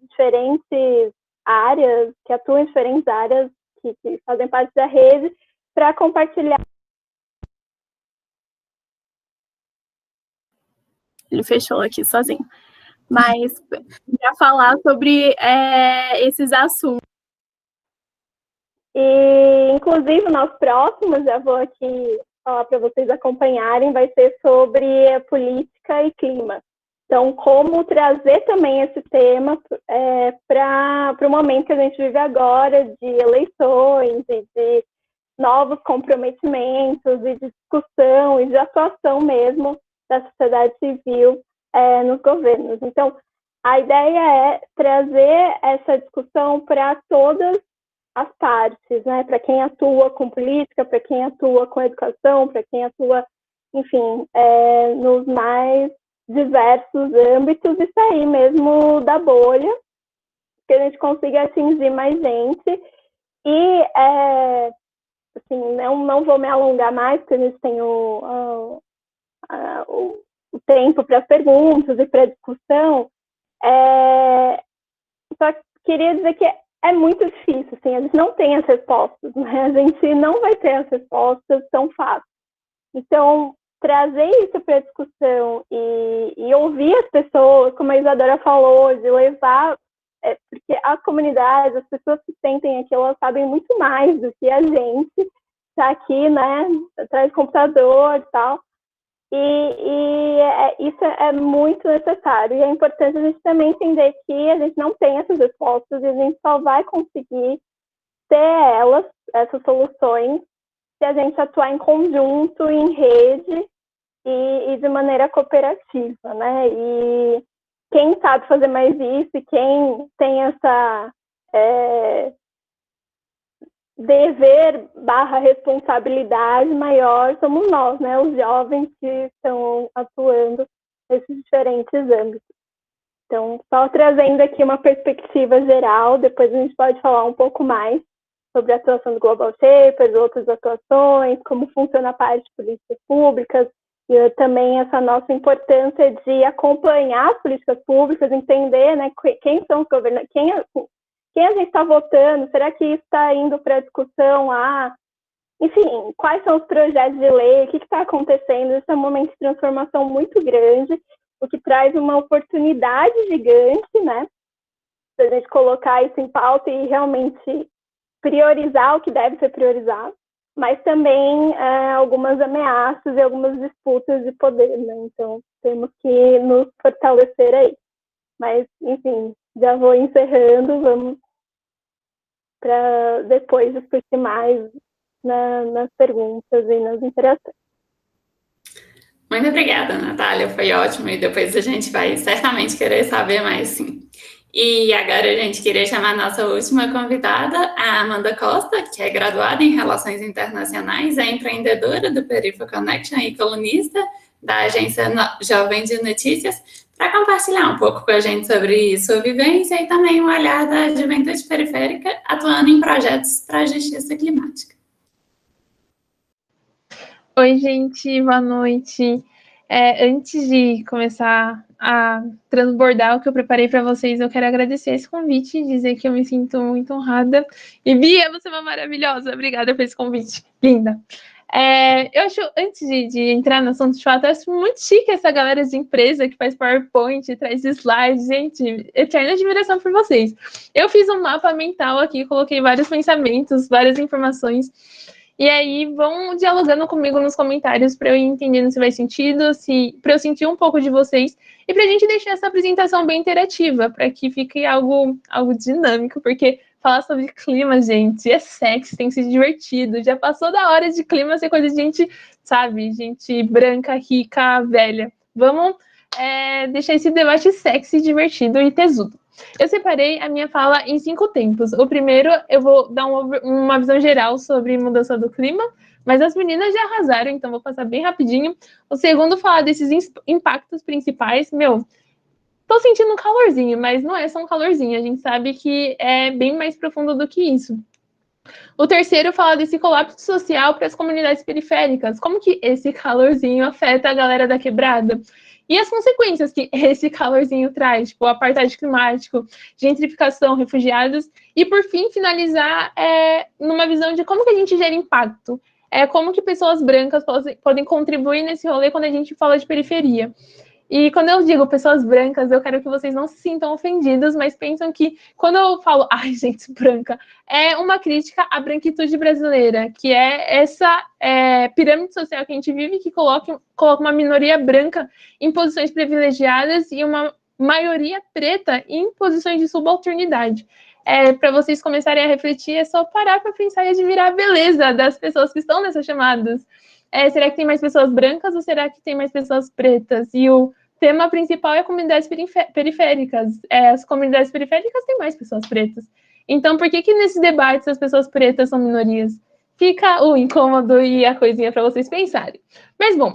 diferentes áreas, que atuam em diferentes áreas, que fazem parte da rede, para compartilhar.
Ele fechou aqui sozinho. Mas, para falar sobre esses assuntos.
E, inclusive, o nosso próximo, já vou aqui falar para vocês acompanharem, vai ser sobre política e clima. Então, como trazer também esse tema para o momento que a gente vive agora, de eleições e de novos comprometimentos e de discussão e de atuação mesmo da sociedade civil nos governos. Então, a ideia é trazer essa discussão para todas as partes, né? Para quem atua com política, para quem atua com educação, para quem atua, enfim, nos mais diversos âmbitos e sair mesmo da bolha, que a gente consiga atingir mais gente. E, assim, não vou me alongar mais, porque a gente tem o tempo para as perguntas e para a discussão. Só queria dizer que é muito difícil, assim, a gente não tem as respostas, né? A gente não vai ter as respostas tão fácil. Então, trazer isso para a discussão e ouvir as pessoas, como a Isadora falou, de levar, porque as comunidades, as pessoas que sentem aqui, elas sabem muito mais do que a gente está aqui, né, atrás do computador e tal. Isso é muito necessário. E é importante a gente também entender que a gente não tem essas respostas e a gente só vai conseguir ter essas soluções, se a gente atuar em conjunto, em rede e de maneira cooperativa, né? E quem sabe fazer mais isso e quem tem essa dever/responsabilidade maior somos nós, né? Os jovens que estão atuando nesses diferentes âmbitos. Então, só trazendo aqui uma perspectiva geral, depois a gente pode falar um pouco mais sobre a atuação do Global Shapers, outras atuações, como funciona a parte de políticas públicas, e também essa nossa importância de acompanhar as políticas públicas, entender, né, quem são os governantes, quem a gente está votando, será que isso está indo para a discussão? Enfim, quais são os projetos de lei, o que está acontecendo? Esse é um momento de transformação muito grande, o que traz uma oportunidade gigante, né, para a gente colocar isso em pauta e realmente priorizar o que deve ser priorizado, mas também algumas ameaças e algumas disputas de poder, né? Então, temos que nos fortalecer aí. Mas, enfim, já vou encerrando, vamos para depois discutir mais nas perguntas e nas interações.
Muito obrigada, Natália, foi ótimo, e depois a gente vai certamente querer saber mais, sim. E agora a gente queria chamar a nossa última convidada, a Amanda Costa, que é graduada em Relações Internacionais, é empreendedora do Perifa Connection e colunista da agência Jovem de Notícias, para compartilhar um pouco com a gente sobre sua vivência e também o olhar da juventude periférica atuando em projetos para a justiça climática.
Oi, gente, boa noite. Antes de começar a transbordar o que eu preparei para vocês, eu quero agradecer esse convite e dizer que eu me sinto muito honrada. E Bia, você é uma maravilhosa. Obrigada por esse convite. Linda. Eu acho, antes de entrar no assunto de fato, eu acho muito chique essa galera de empresa que faz PowerPoint, traz slides. Gente, eterna admiração por vocês. Eu fiz um mapa mental aqui, coloquei vários pensamentos, várias informações. E aí vão dialogando comigo nos comentários para eu ir entendendo se faz sentido, para eu sentir um pouco de vocês e para a gente deixar essa apresentação bem interativa, para que fique algo dinâmico, porque falar sobre clima, gente, é sexy, tem que ser divertido. Já passou da hora de clima ser coisa de gente, sabe, gente branca, rica, velha. Vamos deixar esse debate sexy, divertido e tesudo. Eu separei a minha fala em 5 tempos. O primeiro, eu vou dar uma visão geral sobre mudança do clima, mas as meninas já arrasaram, então vou passar bem rapidinho. O segundo, falar desses impactos principais. Tô sentindo um calorzinho, mas não é só um calorzinho, a gente sabe que é bem mais profundo do que isso. O terceiro, falar desse colapso social para as comunidades periféricas, como que esse calorzinho afeta a galera da quebrada. E as consequências que esse calorzinho traz, tipo, o apartheid climático, gentrificação, refugiados. E, por fim, finalizar numa visão de como que a gente gera impacto. Como que pessoas brancas podem contribuir nesse rolê quando a gente fala de periferia. E quando eu digo pessoas brancas, eu quero que vocês não se sintam ofendidos, mas pensam que quando eu falo, ai, gente, branca, é uma crítica à branquitude brasileira, que é essa pirâmide social que a gente vive, que coloca uma minoria branca em posições privilegiadas e uma maioria preta em posições de subalternidade. Para vocês começarem a refletir, é só parar para pensar e admirar a beleza das pessoas que estão nessas chamadas. Será que tem mais pessoas brancas ou será que tem mais pessoas pretas? E o tema principal é comunidades periféricas. As comunidades periféricas têm mais pessoas pretas. Então, por que nesses debates as pessoas pretas são minorias? Fica o incômodo e a coisinha para vocês pensarem. Mas, bom,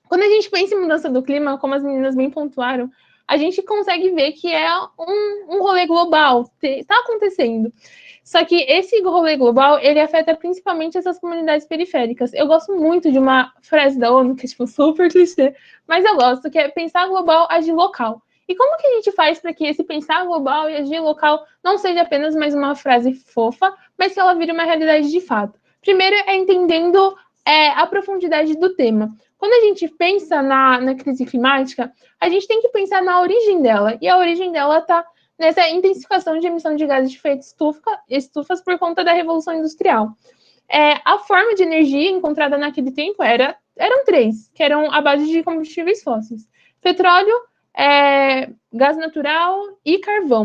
quando a gente pensa em mudança do clima, como as meninas bem pontuaram, a gente consegue ver que é um rolê global, está acontecendo. Só que esse rolê global, ele afeta principalmente essas comunidades periféricas. Eu gosto muito de uma frase da ONU, que é tipo super clichê, mas eu gosto, que é pensar global, agir local. E como que a gente faz para que esse pensar global e agir local não seja apenas mais uma frase fofa, mas que ela vire uma realidade de fato? Primeiro é entendendo a profundidade do tema. quando a gente pensa na crise climática, a gente tem que pensar na origem dela, e a origem dela está nessa intensificação de emissão de gases de efeito estufas por conta da Revolução Industrial. A forma de energia encontrada naquele tempo eram três, que eram à base de combustíveis fósseis: petróleo, gás natural e carvão.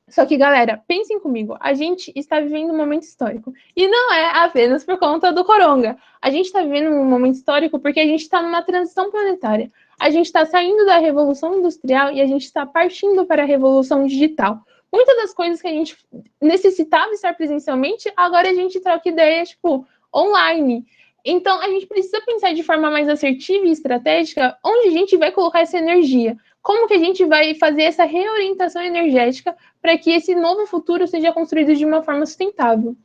Só que, galera, pensem comigo, a gente está vivendo um momento histórico. E não é apenas por conta do coronga. A gente está vivendo um momento histórico porque a gente está numa transição planetária. A gente está saindo da Revolução Industrial e a gente está partindo para a Revolução Digital. Muitas das coisas que a gente necessitava estar presencialmente, agora a gente troca ideias, tipo, online. Então, a gente precisa pensar de forma mais assertiva e estratégica onde a gente vai colocar essa energia. Como que a gente vai fazer essa reorientação energética para que esse novo futuro seja construído de uma forma sustentável.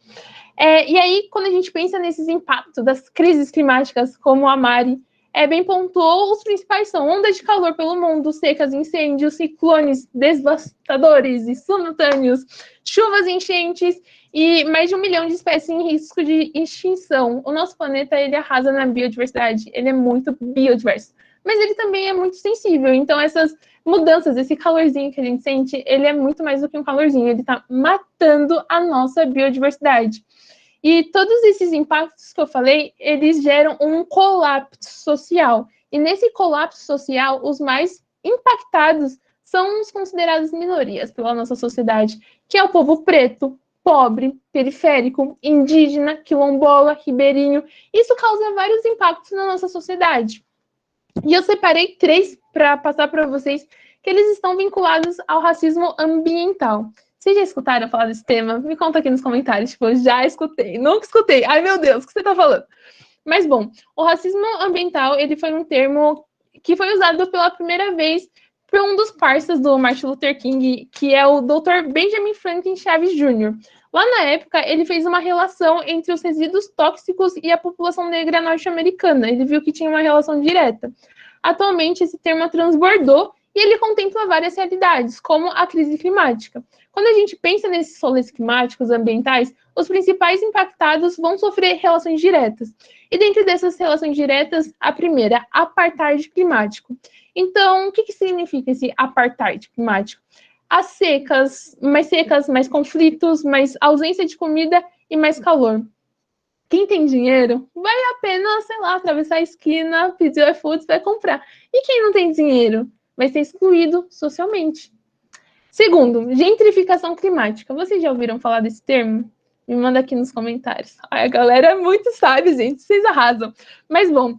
E aí, quando a gente pensa nesses impactos das crises climáticas, como a Mari bem pontuou, os principais são ondas de calor pelo mundo, secas, incêndios, ciclones devastadores e simultâneos, chuvas, enchentes e mais de 1 milhão de espécies em risco de extinção. O nosso planeta, ele arrasa na biodiversidade, ele é muito biodiverso, mas ele também é muito sensível. Então, essas mudanças, esse calorzinho que a gente sente, ele é muito mais do que um calorzinho, ele está matando a nossa biodiversidade. E todos esses impactos que eu falei, eles geram um colapso social. E nesse colapso social, os mais impactados são os considerados minorias pela nossa sociedade, que é o povo preto, pobre, periférico, indígena, quilombola, ribeirinho. Isso causa vários impactos na nossa sociedade. E eu separei 3 para passar para vocês, que eles estão vinculados ao racismo ambiental. Vocês já escutaram falar desse tema? Me conta aqui nos comentários. Tipo, eu já escutei, nunca escutei. Ai, meu Deus, o que você está falando? Mas, bom, o racismo ambiental, ele foi um termo que foi usado pela primeira vez por um dos parceiros do Martin Luther King, que é o Dr. Benjamin Franklin Chaves Jr. Lá na época, ele fez uma relação entre os resíduos tóxicos e a população negra norte-americana. Ele viu que tinha uma relação direta. Atualmente, esse termo transbordou e ele contempla várias realidades, como a crise climática. Quando a gente pensa nesses rolês climáticos ambientais, os principais impactados vão sofrer relações diretas. E dentro dessas relações diretas, a primeira, apartheid climático. Então, o que significa esse apartheid climático? As secas, mais conflitos, mais ausência de comida e mais calor. Quem tem dinheiro vai apenas, sei lá, atravessar a esquina, pedir o iFood, vai comprar. E quem não tem dinheiro vai ser excluído socialmente. Segundo, gentrificação climática. Vocês já ouviram falar desse termo? Me manda aqui nos comentários. Ai, a galera é muito sábia, gente. Vocês arrasam. Mas, bom,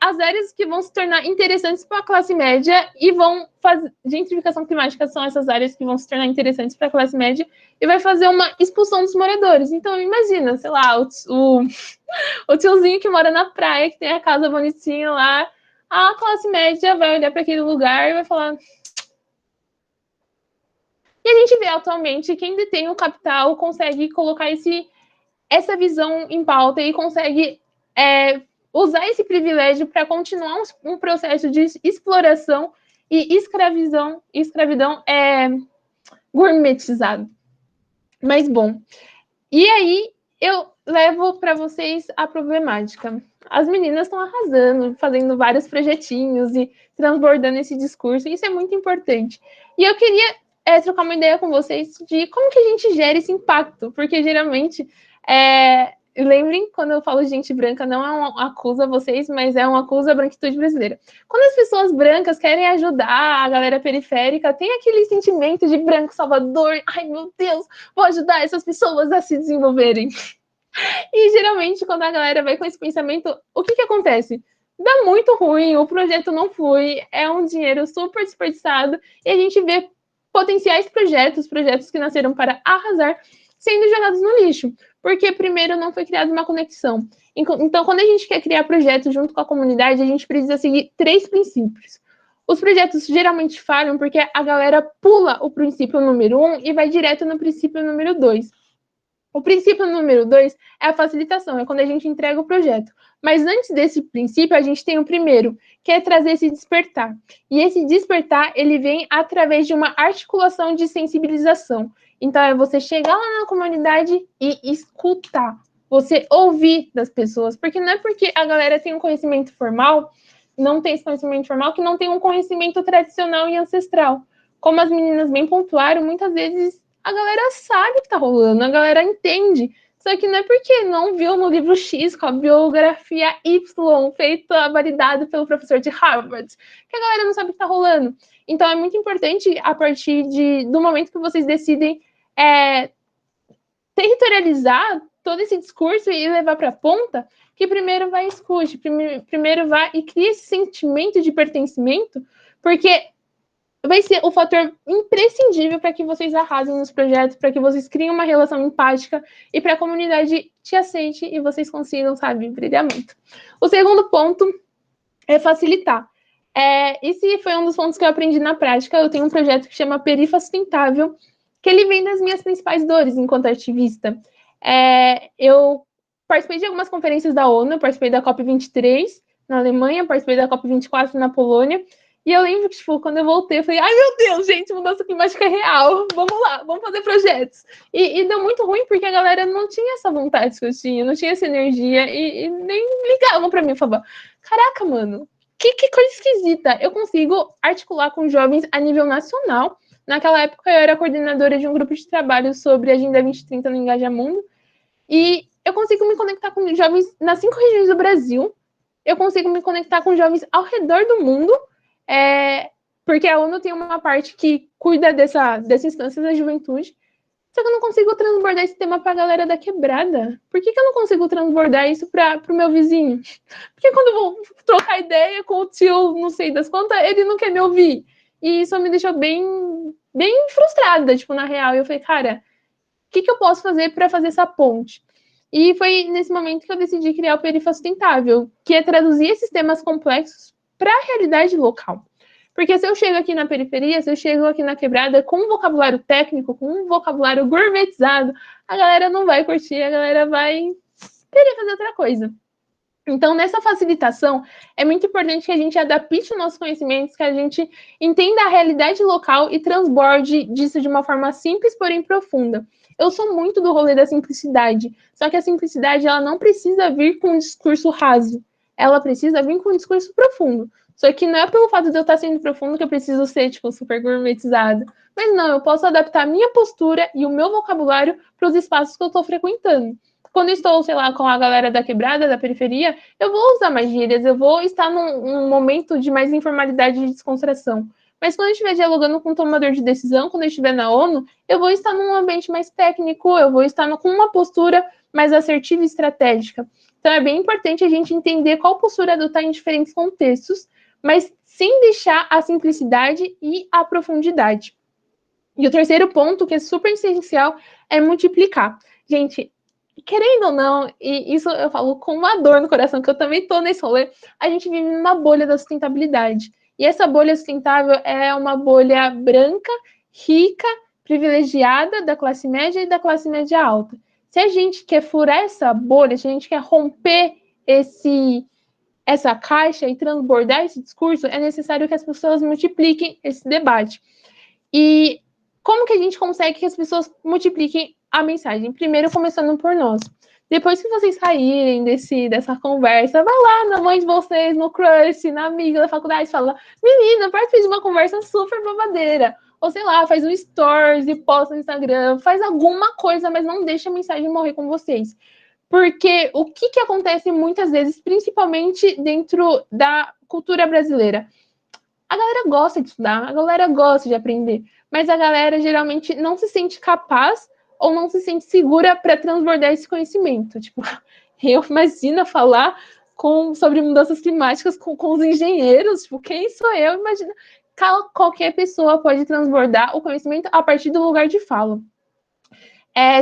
as áreas que vão se tornar interessantes para a classe média e vão fazer... Gentrificação climática são essas áreas que vão se tornar interessantes para a classe média e vai fazer uma expulsão dos moradores. Então, imagina, sei lá, o tiozinho que mora na praia, que tem a casa bonitinha lá, a classe média vai olhar para aquele lugar e vai falar... E a gente vê atualmente quem detém o capital consegue colocar essa visão em pauta e consegue usar esse privilégio para continuar um processo de exploração e escravidão gourmetizado. Mas, bom, e aí eu levo para vocês a problemática. As meninas estão arrasando, fazendo vários projetinhos e transbordando esse discurso, e isso é muito importante. E eu queria trocar uma ideia com vocês de como que a gente gera esse impacto, porque geralmente, lembrem, quando eu falo gente branca, não é um acusa vocês, mas é um acusa a branquitude brasileira. Quando as pessoas brancas querem ajudar a galera periférica, tem aquele sentimento de branco salvador, ai meu Deus, vou ajudar essas pessoas a se desenvolverem. E geralmente, quando a galera vai com esse pensamento, o que acontece? Dá muito ruim, o projeto não flui, é um dinheiro super desperdiçado, e a gente vê potenciais projetos que nasceram para arrasar, sendo jogados no lixo, porque primeiro não foi criada uma conexão. Então, quando a gente quer criar projetos junto com a comunidade, a gente precisa seguir 3 princípios. Os projetos geralmente falham porque a galera pula o princípio número 1 e vai direto no princípio número 2. O princípio número 2 é a facilitação, é quando a gente entrega o projeto. Mas antes desse princípio, a gente tem o primeiro, que é trazer esse despertar. E esse despertar, ele vem através de uma articulação de sensibilização. Então, é você chegar lá na comunidade e escutar. você ouvir das pessoas, porque não é porque a galera tem um conhecimento formal, não tem esse conhecimento formal, que não tem um conhecimento tradicional e ancestral. Como as meninas bem pontuaram, muitas vezes a galera sabe o que tá rolando, a galera entende, só que não é porque não viu no livro X, com a biografia Y, feita, validada pelo professor de Harvard, que a galera não sabe o que tá rolando. Então, é muito importante, a partir do momento que vocês decidem territorializar todo esse discurso e levar para a ponta, que primeiro vai e escute, primeiro vai e crie esse sentimento de pertencimento, porque vai ser o fator imprescindível para que vocês arrasem nos projetos, para que vocês criem uma relação empática e para a comunidade te aceite e vocês consigam, sabe, brilhar muito. O segundo ponto é facilitar. Esse foi um dos pontos que eu aprendi na prática. Eu tenho um projeto que chama Perifa Sustentável, que ele vem das minhas principais dores enquanto ativista. Eu participei de algumas conferências da ONU, eu participei da COP23 na Alemanha, participei da COP24 na Polônia, e eu lembro que, tipo, quando eu voltei, eu falei, ai, meu Deus, gente, mudança climática é real, vamos lá, vamos fazer projetos. E deu muito ruim, porque a galera não tinha essa vontade que eu tinha, não tinha essa energia, e nem ligavam pra mim, eu falava, caraca, mano, que coisa esquisita, eu consigo articular com jovens a nível nacional. Naquela época, eu era coordenadora de um grupo de trabalho sobre a Agenda 2030 no Engajamundo, e eu consigo me conectar com jovens nas 5 regiões do Brasil, eu consigo me conectar com jovens ao redor do mundo, porque a ONU tem uma parte que cuida dessa instância da juventude, só que eu não consigo transbordar esse tema para a galera da quebrada. Por que eu não consigo transbordar isso para o meu vizinho? Porque quando eu vou trocar ideia com o tio, não sei das quantas, ele não quer me ouvir. E isso me deixou bem frustrada, tipo, na real. E eu falei, cara, o que eu posso fazer para fazer essa ponte? E foi nesse momento que eu decidi criar o Perifa Sustentável, que é traduzir esses temas complexos para a realidade local. Porque se eu chego aqui na periferia, se eu chego aqui na quebrada com um vocabulário técnico, com um vocabulário gourmetizado, a galera não vai curtir, a galera vai querer fazer outra coisa. Então, nessa facilitação, é muito importante que a gente adapte os nossos conhecimentos, que a gente entenda a realidade local e transborde disso de uma forma simples, porém profunda. Eu sou muito do rolê da simplicidade, só que a simplicidade ela não precisa vir com um discurso raso, ela precisa vir com um discurso profundo. Só que não é pelo fato de eu estar sendo profundo que eu preciso ser, tipo, super gourmetizada. Mas não, eu posso adaptar a minha postura e o meu vocabulário para os espaços que eu estou frequentando. Quando eu estou, sei lá, com a galera da quebrada, da periferia, eu vou usar mais gírias, eu vou estar num momento de mais informalidade e descontração. Mas quando eu estiver dialogando com um tomador de decisão, quando eu estiver na ONU, eu vou estar num ambiente mais técnico, eu vou estar com uma postura mais assertiva e estratégica. Então, é bem importante a gente entender qual postura adotar em diferentes contextos, mas sem deixar a simplicidade e a profundidade. E o terceiro ponto, que é super essencial, é multiplicar. Gente, querendo ou não, e isso eu falo com uma dor no coração, que eu também estou nesse rolê, a gente vive numa bolha da sustentabilidade. E essa bolha sustentável é uma bolha branca, rica, privilegiada da classe média e da classe média alta. Se a gente quer furar essa bolha, se a gente quer romper essa caixa e transbordar esse discurso, é necessário que as pessoas multipliquem esse debate. E como que a gente consegue que as pessoas multipliquem a mensagem? Primeiro, começando por nós. Depois que vocês saírem dessa conversa, vai lá na mãe de vocês, no crush, na amiga da faculdade, fala, menina, participe de uma conversa super babadeira. Ou sei lá, faz um stories e posta no Instagram, faz alguma coisa, mas não deixa a mensagem morrer com vocês. Porque o que acontece muitas vezes, principalmente dentro da cultura brasileira? A galera gosta de estudar, a galera gosta de aprender, mas a galera geralmente não se sente capaz ou não se sente segura para transbordar esse conhecimento. Tipo, eu imagino falar sobre mudanças climáticas com os engenheiros, tipo, quem sou eu? Imagina, qualquer pessoa pode transbordar o conhecimento a partir do lugar de fala.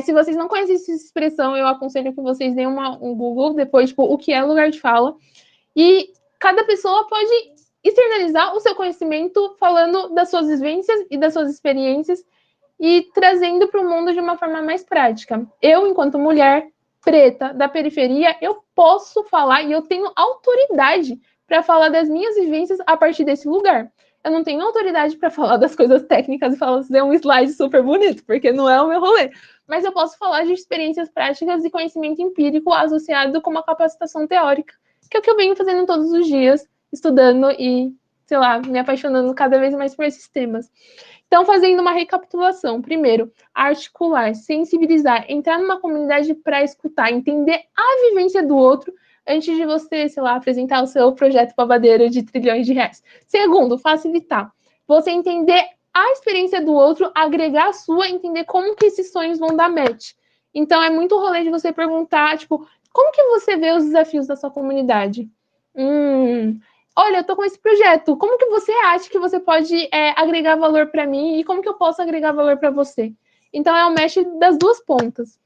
Se vocês não conhecem essa expressão, eu aconselho que vocês deem um Google depois, tipo, o que é lugar de fala. E cada pessoa pode externalizar o seu conhecimento falando das suas vivências e das suas experiências e trazendo para o mundo de uma forma mais prática. Eu, enquanto mulher preta da periferia, eu posso falar e eu tenho autoridade para falar das minhas vivências a partir desse lugar. Eu não tenho autoridade para falar das coisas técnicas e fazer um slide super bonito, porque não é o meu rolê. Mas eu posso falar de experiências práticas e conhecimento empírico associado com uma capacitação teórica, que é o que eu venho fazendo todos os dias, estudando e, sei lá, me apaixonando cada vez mais por esses temas. Então, fazendo uma recapitulação, primeiro, articular, sensibilizar, entrar numa comunidade para escutar, entender a vivência do outro, antes de você, sei lá, apresentar o seu projeto babadeiro de trilhões de reais. Segundo, facilitar. Você entender a experiência do outro, agregar a sua, entender como que esses sonhos vão dar match. Então, é muito rolê de você perguntar, tipo, como que você vê os desafios da sua comunidade? Olha, eu tô com esse projeto, como que você acha que você pode agregar valor para mim e como que eu posso agregar valor para você? Então, é o match das duas pontas.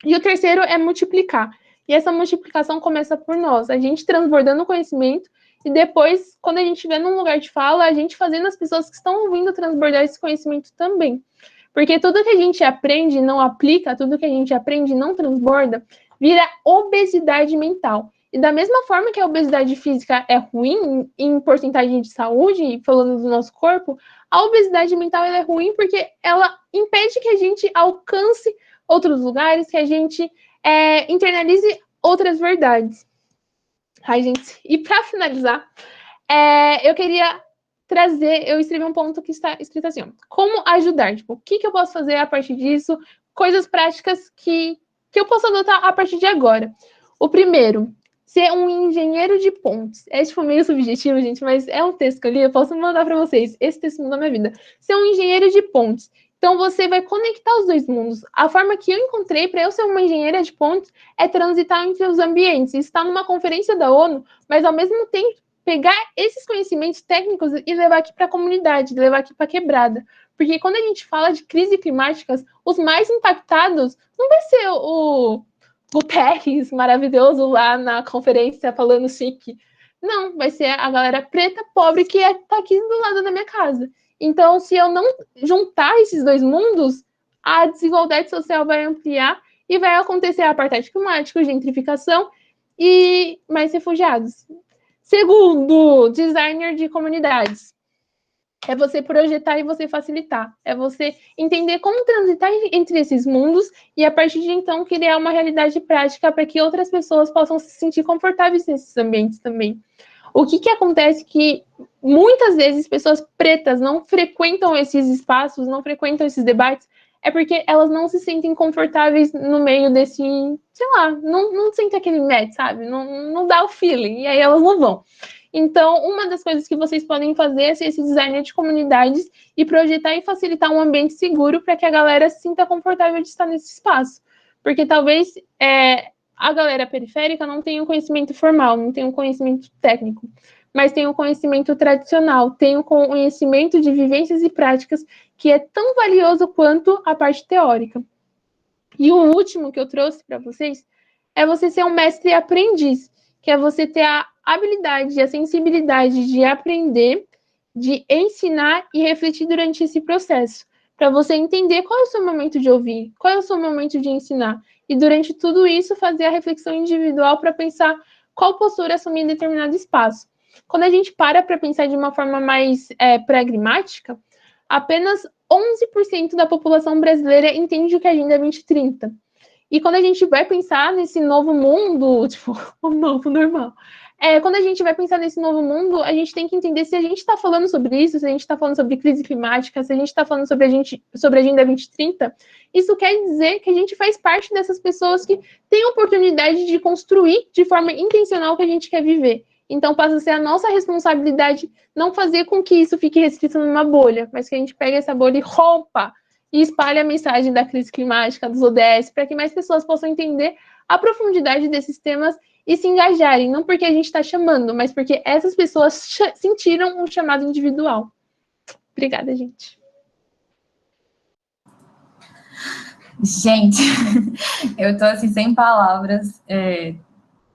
E o terceiro é multiplicar. E essa multiplicação começa por nós, a gente transbordando o conhecimento e depois, quando a gente estiver num lugar de fala, a gente fazendo as pessoas que estão ouvindo transbordar esse conhecimento também. Porque tudo que a gente aprende e não aplica, tudo que a gente aprende e não transborda, vira obesidade mental. E da mesma forma que a obesidade física é ruim em porcentagem de saúde, falando do nosso corpo, a obesidade mental ela é ruim porque ela impede que a gente alcance outros lugares, que a gente internalize outras verdades. Ai, gente, e para finalizar, eu queria eu escrevi um ponto que está escrito assim, ó, como ajudar, tipo, o que eu posso fazer a partir disso, coisas práticas que eu posso adotar a partir de agora. O primeiro, ser um engenheiro de pontes. É, tipo, meio subjetivo, gente, mas é um texto que eu li, eu posso mandar para vocês. Esse texto mudou minha vida. Ser um engenheiro de pontes. Então, você vai conectar os dois mundos. A forma que eu encontrei para eu ser uma engenheira de pontes é transitar entre os ambientes. Estar numa conferência da ONU, mas, ao mesmo tempo, pegar esses conhecimentos técnicos e levar aqui para a comunidade, levar aqui para a quebrada. Porque quando a gente fala de crises climáticas, os mais impactados não vai ser o Pérez maravilhoso lá na conferência falando chique. Não, vai ser a galera preta, pobre, que está aqui do lado da minha casa. Então, se eu não juntar esses dois mundos, a desigualdade social vai ampliar e vai acontecer a apartheid climático, gentrificação e mais refugiados. Segundo, designer de comunidades. É você projetar e você facilitar. É você entender como transitar entre esses mundos e, a partir de então, criar uma realidade prática para que outras pessoas possam se sentir confortáveis nesses ambientes também. O que acontece que, muitas vezes, pessoas pretas não frequentam esses espaços, não frequentam esses debates, é porque elas não se sentem confortáveis no meio desse, sei lá, não sentem aquele match, sabe? Não dá o feeling, e aí elas não vão. Então, uma das coisas que vocês podem fazer é ser esse designer de comunidades e projetar e facilitar um ambiente seguro para que a galera se sinta confortável de estar nesse espaço. Porque talvez a galera periférica não tenha um conhecimento formal, não tenha um conhecimento técnico, mas tem um conhecimento tradicional, tem um conhecimento de vivências e práticas que é tão valioso quanto a parte teórica. E o último que eu trouxe para vocês é você ser um mestre aprendiz, que é você ter a habilidade e a sensibilidade de aprender, de ensinar e refletir durante esse processo, para você entender qual é o seu momento de ouvir, qual é o seu momento de ensinar, e durante tudo isso fazer a reflexão individual para pensar qual postura assumir em determinado espaço. Quando a gente para pensar de uma forma mais pragmática, apenas 11% da população brasileira entende o que é a Agenda 2030. E quando a gente vai pensar nesse novo mundo, tipo, o novo normal, quando a gente vai pensar nesse novo mundo, a gente tem que entender se a gente está falando sobre isso, se a gente está falando sobre crise climática, se a gente está falando sobre a Agenda 2030, isso quer dizer que a gente faz parte dessas pessoas que têm a oportunidade de construir de forma intencional o que a gente quer viver. Então, passa a ser a nossa responsabilidade não fazer com que isso fique restrito numa bolha, mas que a gente pegue essa bolha e rompa e espalhe a mensagem da crise climática, dos ODS, para que mais pessoas possam entender a profundidade desses temas e se engajarem, não porque a gente está chamando, mas porque essas pessoas sentiram um chamado individual. Obrigada, gente.
Gente, eu tô assim, sem palavras.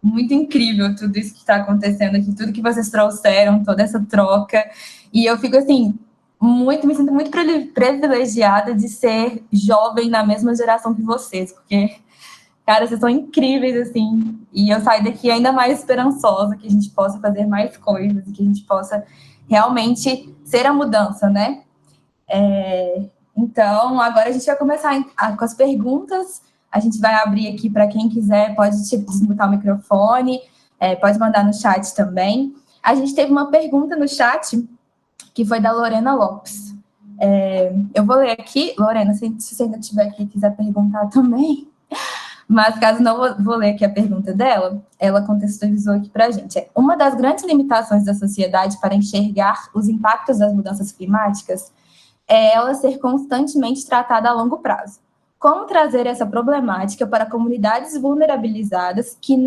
Muito incrível tudo isso que está acontecendo aqui, tudo que vocês trouxeram, toda essa troca. E eu fico assim, me sinto muito privilegiada de ser jovem na mesma geração que vocês, porque Cara, vocês são incríveis, assim, e eu saio daqui ainda mais esperançosa que a gente possa fazer mais coisas, que a gente possa realmente ser a mudança, né? Então, agora a gente vai começar com as perguntas. A gente vai abrir aqui para quem quiser, pode desmutar o microfone, pode mandar no chat também. A gente teve uma pergunta no chat, que foi da Lorena Lopes. Eu vou ler aqui. Lorena, se você ainda estiver aqui e quiser perguntar também, mas caso não, vou ler aqui a pergunta dela, ela contextualizou aqui para a gente. Uma das grandes limitações da sociedade para enxergar os impactos das mudanças climáticas é ela ser constantemente tratada a longo prazo. Como trazer essa problemática para comunidades vulnerabilizadas que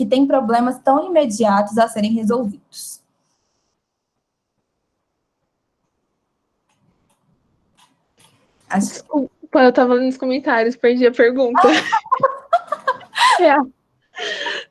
têm problemas tão imediatos a serem resolvidos?
Desculpa, eu estava nos comentários, perdi a pergunta.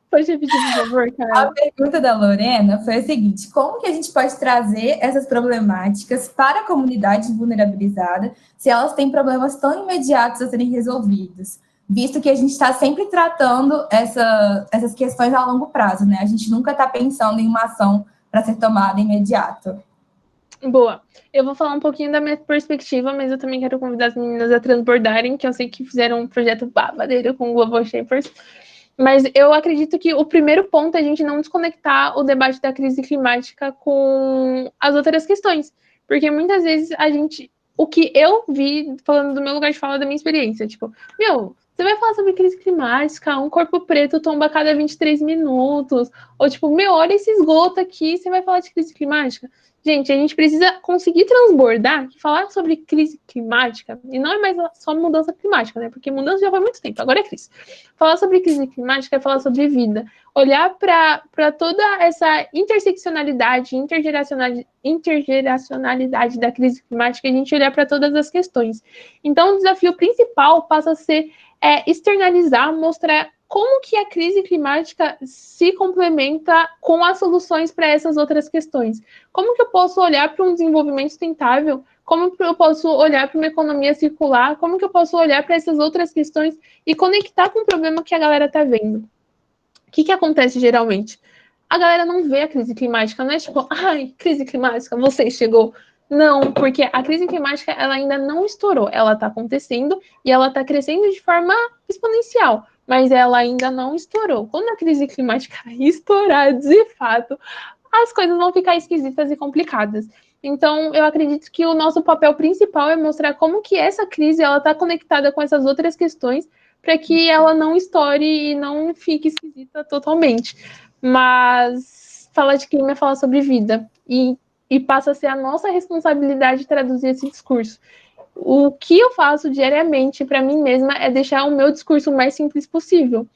Pode repetir, por favor, Carla?
A pergunta da Lorena foi a seguinte: como que a gente pode trazer essas problemáticas para a comunidade vulnerabilizada se elas têm problemas tão imediatos a serem resolvidos? Visto que a gente está sempre tratando essas questões a longo prazo, né? A gente nunca está pensando em uma ação para ser tomada imediato.
Boa. Eu vou falar um pouquinho da minha perspectiva, mas eu também quero convidar as meninas a transbordarem, que eu sei que fizeram um projeto babadeiro com o Global Shapers. Mas eu acredito que o primeiro ponto é a gente não desconectar o debate da crise climática com as outras questões. Porque muitas vezes o que eu vi, falando do meu lugar de fala, da minha experiência, tipo, você vai falar sobre crise climática, um corpo preto tomba a cada 23 minutos, ou tipo, olha esse esgoto aqui, você vai falar de crise climática? Gente, a gente precisa conseguir transbordar, falar sobre crise climática, e não é mais só mudança climática, né? Porque mudança já foi muito tempo, agora é crise. Falar sobre crise climática é falar sobre vida. Olhar para toda essa interseccionalidade, intergeracionalidade da crise climática, a gente olhar para todas as questões. Então, o desafio principal passa a ser externalizar, mostrar como que a crise climática se complementa com as soluções para essas outras questões. Como que eu posso olhar para um desenvolvimento sustentável? Como que eu posso olhar para uma economia circular? Como que eu posso olhar para essas outras questões e conectar com o problema que a galera está vendo? O que acontece geralmente? A galera não vê a crise climática, não é tipo, ai, crise climática, você chegou. Não, porque a crise climática ela ainda não estourou, ela está acontecendo e ela está crescendo de forma exponencial, mas ela ainda não estourou. Quando a crise climática estourar de fato, as coisas vão ficar esquisitas e complicadas. Então, eu acredito que o nosso papel principal é mostrar como que essa crise ela está conectada com essas outras questões para que ela não estoure e não fique esquisita totalmente. Mas falar de clima é falar sobre vida. E passa a ser a nossa responsabilidade traduzir esse discurso. O que eu faço diariamente para mim mesma é deixar o meu discurso o mais simples possível.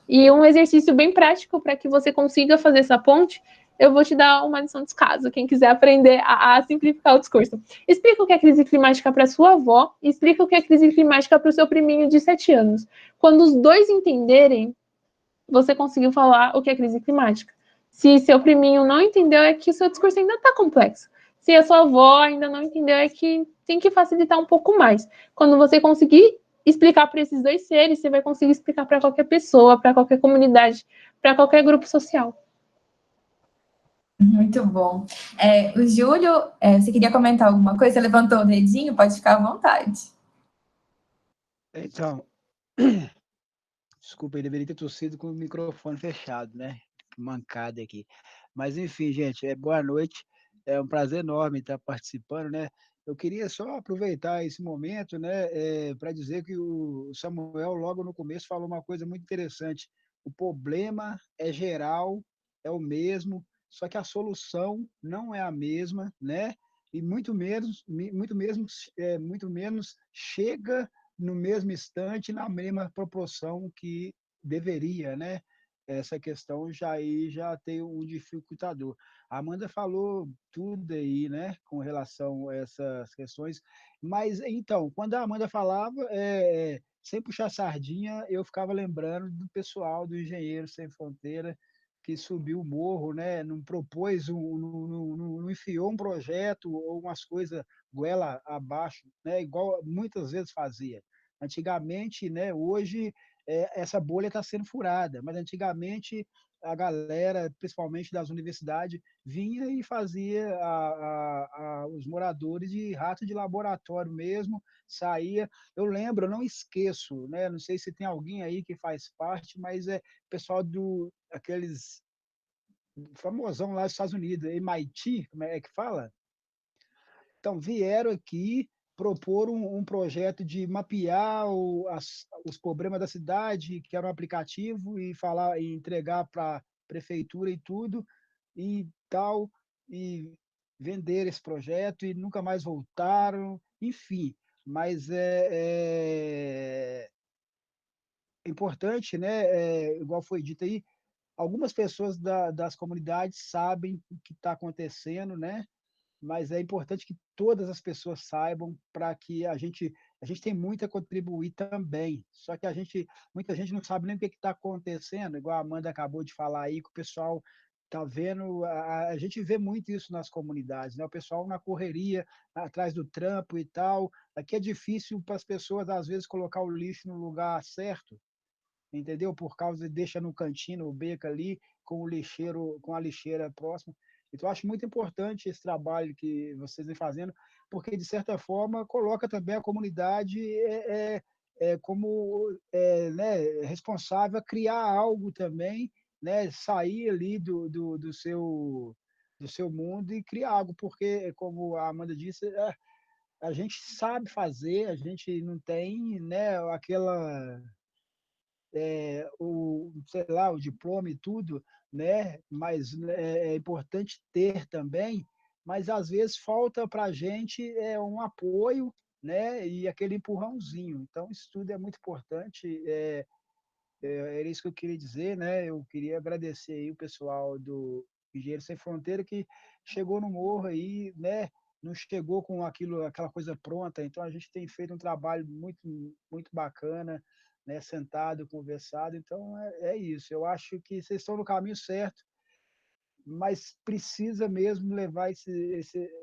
E um exercício bem prático para que você consiga fazer essa ponte, eu vou te dar uma lição de caso, quem quiser aprender a simplificar o discurso. Explica o que é crise climática para sua avó e explica o que é crise climática para o seu priminho de 7 anos. Quando os dois entenderem, você conseguiu falar o que é crise climática. Se seu priminho não entendeu, é que o seu discurso ainda está complexo. Se a sua avó ainda não entendeu, é que tem que facilitar um pouco mais. Quando você conseguir explicar para esses dois seres, você vai conseguir explicar para qualquer pessoa, para qualquer comunidade, para qualquer grupo social.
Muito bom. O Júlio, você queria comentar alguma coisa? Você levantou o dedinho? Pode ficar à vontade.
Então, desculpa, eu deveria ter tossido com o microfone fechado, né? Mancada aqui. Mas, enfim, gente, boa noite. É um prazer enorme estar participando, né? Eu queria só aproveitar esse momento, né, para dizer que o Samuel, logo no começo, falou uma coisa muito interessante. O problema é geral, é o mesmo, só que a solução não é a mesma, né? E muito menos chega no mesmo instante, na mesma proporção que deveria, né? Essa questão já tem um dificultador. A Amanda falou tudo aí, né, com relação a essas questões, mas então, quando a Amanda falava, sem puxar sardinha, eu ficava lembrando do pessoal do Engenheiros Sem Fronteira, que subiu o morro, né, não propôs, não enfiou um projeto ou umas coisas goela abaixo, né, igual muitas vezes fazia. Antigamente, né, hoje essa bolha está sendo furada, mas antigamente a galera, principalmente das universidades, vinha e fazia os moradores de rato de laboratório mesmo, saía. Eu lembro, eu não esqueço, né? Não sei se tem alguém aí que faz parte, mas é pessoal aqueles famosão lá dos Estados Unidos, MIT, como é que fala? Então, vieram aqui propor um projeto de mapear os problemas da cidade, que era um aplicativo, e entregar para a prefeitura e tudo, e tal, e vender esse projeto, e nunca mais voltaram, enfim. Mas é importante, né? Igual foi dito aí, algumas pessoas das comunidades sabem o que está acontecendo, né? Mas é importante que todas as pessoas saibam, para que a gente tem muito a contribuir também. Só que muita gente não sabe nem o que está acontecendo, igual a Amanda acabou de falar aí, que o pessoal está vendo, a gente vê muito isso nas comunidades, né? O pessoal na correria, atrás do trampo e tal. Aqui é difícil para as pessoas, às vezes, colocar o lixo no lugar certo, entendeu? Por causa de deixa no cantinho, no beco ali, com a lixeira próxima. Então, eu acho muito importante esse trabalho que vocês vêm fazendo, porque, de certa forma, coloca também a comunidade como né, responsável a criar algo também, né, sair ali do seu mundo e criar algo, porque, como a Amanda disse, a gente sabe fazer, a gente não tem, né, aquela sei lá, o diploma e tudo, né? Mas é importante ter também, mas às vezes falta para a gente um apoio, né? E aquele empurrãozinho. Então, isso tudo é muito importante. Era isso que eu queria dizer, né? Eu queria agradecer aí o pessoal do Engenheiros Sem Fronteira, que chegou no morro aí, né? Não chegou com aquela coisa pronta. Então, a gente tem feito um trabalho muito, muito bacana, né? Sentado, conversado. Então, é isso. Eu acho que vocês estão no caminho certo, mas precisa mesmo levar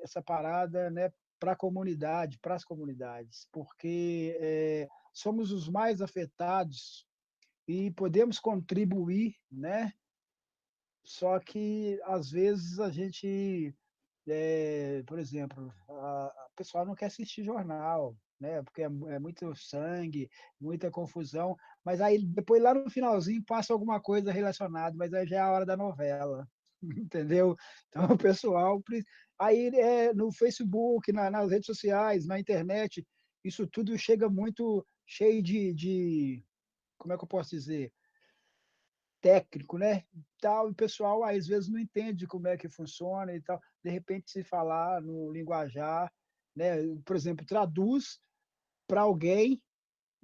essa parada, né, para a comunidade, para as comunidades, porque somos os mais afetados e podemos contribuir, né? Só que, às vezes, a gente, por exemplo, a pessoa não quer assistir jornal, né? Porque é muito sangue, muita confusão, mas aí depois lá no finalzinho passa alguma coisa relacionada, mas aí já é a hora da novela, entendeu? Então o pessoal aí no Facebook, nas redes sociais, na internet, isso tudo chega muito cheio de como é que eu posso dizer? Técnico, né? Tal, e o pessoal às vezes não entende como é que funciona e tal. De repente, se falar no linguajar, né? Por exemplo, traduz para alguém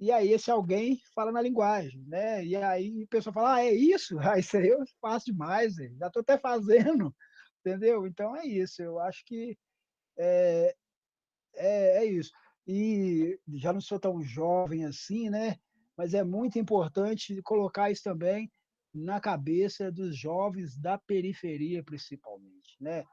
e aí esse alguém fala na linguagem, né? E aí a pessoa fala, é isso? Ah, isso aí eu faço demais, já estou até fazendo, entendeu? Então é isso. Eu acho que é, é isso. E já não sou tão jovem assim, né? Mas é muito importante colocar isso também na cabeça dos jovens da periferia, principalmente, né?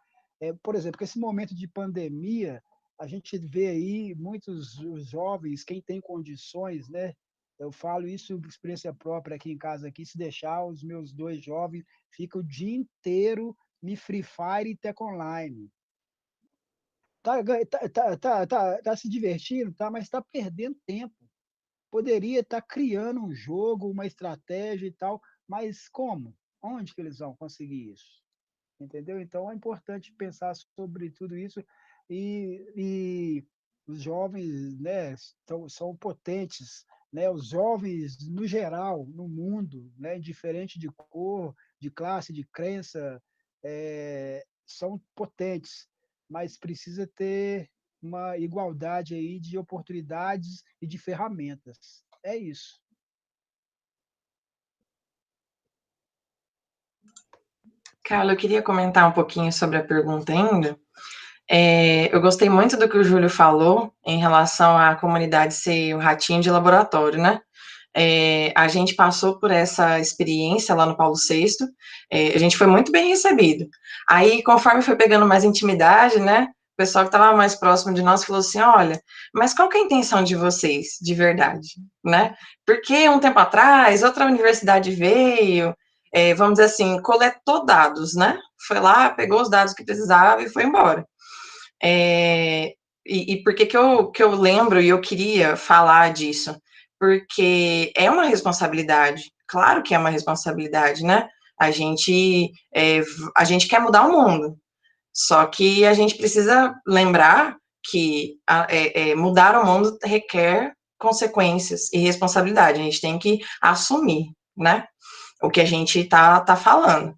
Por exemplo, que esse momento de pandemia, a gente vê aí muitos jovens, quem tem condições, né? Eu falo isso por experiência própria aqui em casa, aqui, se deixar, os meus 2 jovens ficam o dia inteiro no Free Fire e Tech Online. Tá se divertindo, tá, mas está perdendo tempo. Poderia estar criando um jogo, uma estratégia e tal, mas como? Onde que eles vão conseguir isso? Entendeu? Então é importante pensar sobre tudo isso e os jovens, né, são potentes, né? Os jovens no geral, no mundo, né, indiferente de cor, de classe, de crença, são potentes, mas precisa ter uma igualdade aí de oportunidades e de ferramentas. É isso.
Carla, eu queria comentar um pouquinho sobre a pergunta ainda. Eu gostei muito do que o Júlio falou em relação à comunidade ser o ratinho de laboratório, né? A gente passou por essa experiência lá no Paulo VI, a gente foi muito bem recebido. Aí, conforme foi pegando mais intimidade, né, o pessoal que estava mais próximo de nós falou assim, olha, mas qual que é a intenção de vocês, de verdade, né? Porque um tempo atrás, outra universidade veio, vamos dizer assim, coletou dados, né? Foi lá, pegou os dados que precisava e foi embora. E por que que eu lembro e eu queria falar disso? Porque é uma responsabilidade, claro que é uma responsabilidade, né? A gente quer mudar o mundo, só que a gente precisa lembrar que mudar o mundo requer consequências e responsabilidade, a gente tem que assumir, né? O que a gente tá falando.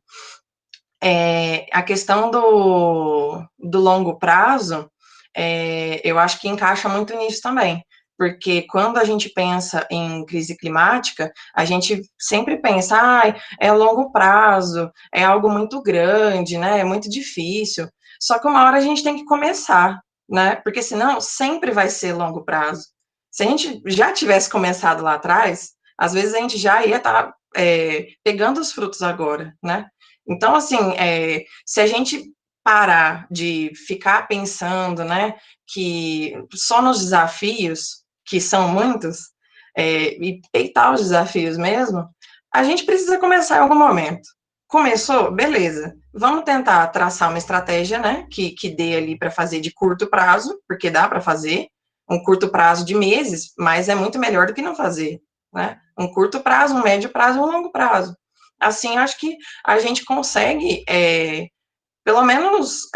A questão do longo prazo, eu acho que encaixa muito nisso também, porque quando a gente pensa em crise climática, a gente sempre pensa, é longo prazo, é algo muito grande, né, é muito difícil, só que uma hora a gente tem que começar, né, porque senão sempre vai ser longo prazo. Se a gente já tivesse começado lá atrás, às vezes a gente já ia estar pegando os frutos agora, né. Então, assim, se a gente parar de ficar pensando, né, que só nos desafios, que são muitos, e peitar os desafios mesmo, a gente precisa começar em algum momento. Começou? Beleza. Vamos tentar traçar uma estratégia, né, que dê ali para fazer de curto prazo, porque dá para fazer, um curto prazo de meses, mas é muito melhor do que não fazer, né? Um curto prazo, um médio prazo, um longo prazo. Assim, acho que a gente consegue, pelo menos,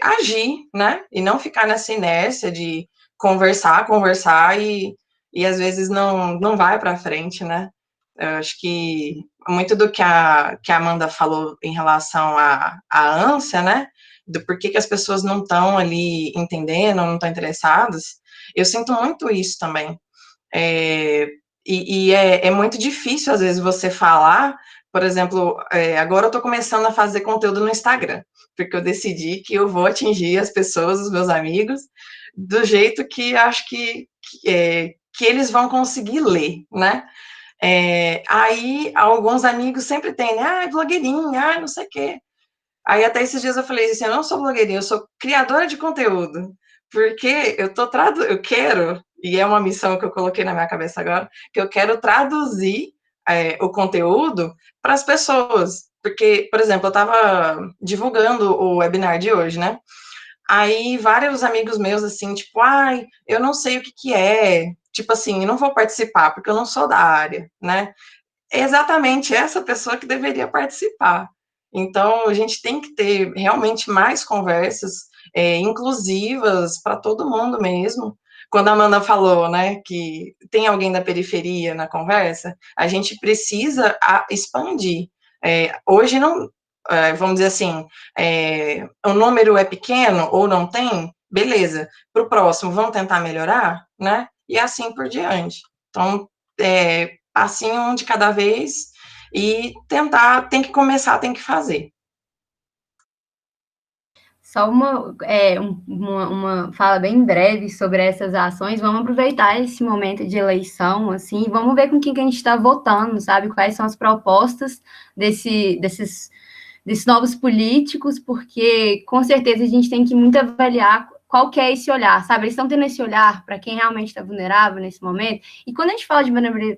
agir, né? E não ficar nessa inércia de conversar e às vezes não vai para frente, né? Eu acho que muito do que a Amanda falou em relação à ânsia, né? Do porquê que as pessoas não estão ali entendendo, não estão interessadas, eu sinto muito isso também. É muito difícil, às vezes, você falar, por exemplo, agora eu estou começando a fazer conteúdo no Instagram, porque eu decidi que eu vou atingir as pessoas, os meus amigos, do jeito que acho que eles vão conseguir ler, né? Aí, alguns amigos sempre têm, né? Blogueirinha, não sei o quê. Aí, até esses dias eu falei assim, eu não sou blogueirinha, eu sou criadora de conteúdo, porque eu quero, e é uma missão que eu coloquei na minha cabeça agora, que eu quero traduzir o conteúdo para as pessoas, porque, por exemplo, eu estava divulgando o webinar de hoje, né? Aí, vários amigos meus, assim, tipo, eu não sei o que é, tipo assim, eu não vou participar, porque eu não sou da área, né? É exatamente essa pessoa que deveria participar. Então, a gente tem que ter realmente mais conversas inclusivas para todo mundo mesmo. Quando a Amanda falou, né, que tem alguém da periferia na conversa, a gente precisa expandir. Hoje não, vamos dizer assim, o número é pequeno ou não tem, beleza. Para o próximo, vamos tentar melhorar, né? E assim por diante. Então, passinho um de cada vez e tentar, tem que começar, tem que fazer.
Só uma fala bem breve sobre essas ações. Vamos aproveitar esse momento de eleição, assim, vamos ver com quem que a gente está votando, sabe? Quais são as propostas desses novos políticos, porque com certeza a gente tem que muito avaliar qual que é esse olhar, sabe? Eles estão tendo esse olhar para quem realmente está vulnerável nesse momento. E quando a gente fala de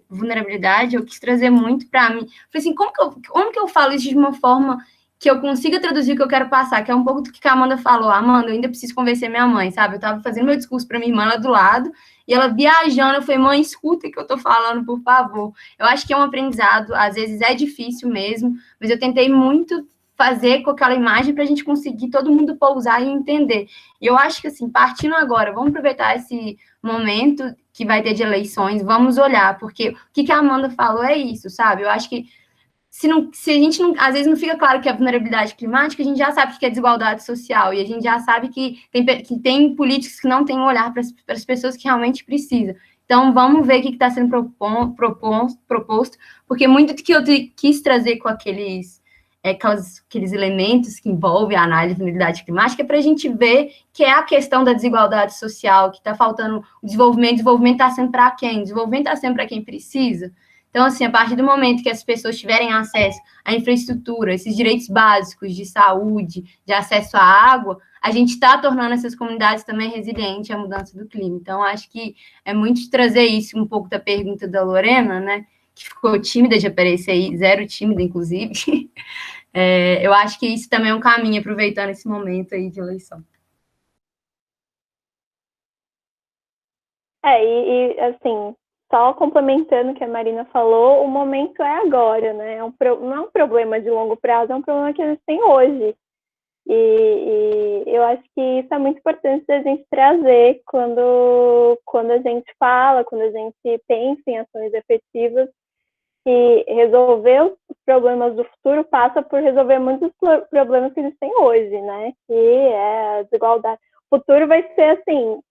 vulnerabilidade, eu quis trazer muito para mim. Falei assim, como que eu falo isso de uma forma que eu consiga traduzir o que eu quero passar, que é um pouco do que a Amanda falou. Amanda, eu ainda preciso convencer minha mãe, sabe? Eu estava fazendo meu discurso para minha irmã lá do lado, e ela viajando, eu falei, mãe, escuta o que eu estou falando, por favor. Eu acho que é um aprendizado, às vezes é difícil mesmo, mas eu tentei muito fazer com aquela imagem para a gente conseguir todo mundo pousar e entender. E eu acho que, assim, partindo agora, vamos aproveitar esse momento que vai ter de eleições, vamos olhar, porque o que a Amanda falou é isso, sabe? Eu acho que se a gente não, às vezes não fica claro que é vulnerabilidade climática, a gente já sabe que é desigualdade social, e a gente já sabe que tem políticos que não têm um olhar para as pessoas que realmente precisam. Então, vamos ver o que está sendo proposto, porque muito do que eu quis trazer com aqueles elementos que envolvem a análise de vulnerabilidade climática é para a gente ver que é a questão da desigualdade social, que está faltando o desenvolvimento está sendo para quem? O desenvolvimento está sendo para quem precisa. Então, assim, a partir do momento que as pessoas tiverem acesso à infraestrutura, esses direitos básicos de saúde, de acesso à água, a gente está tornando essas comunidades também resilientes à mudança do clima. Então, acho que é muito de trazer isso, um pouco da pergunta da Lorena, né, que ficou tímida de aparecer aí, zero tímida, inclusive. Eu acho que isso também é um caminho, aproveitando esse momento aí de eleição.
Assim, só complementando o que a Marina falou, o momento é agora, né? Não é um problema de longo prazo, é um problema que a gente tem hoje. E eu acho que isso é muito importante da gente trazer quando a gente fala, quando a gente pensa em ações efetivas, que resolver os problemas do futuro passa por resolver muitos problemas que a gente tem hoje, né? Que é a desigualdade. O futuro vai ser assim,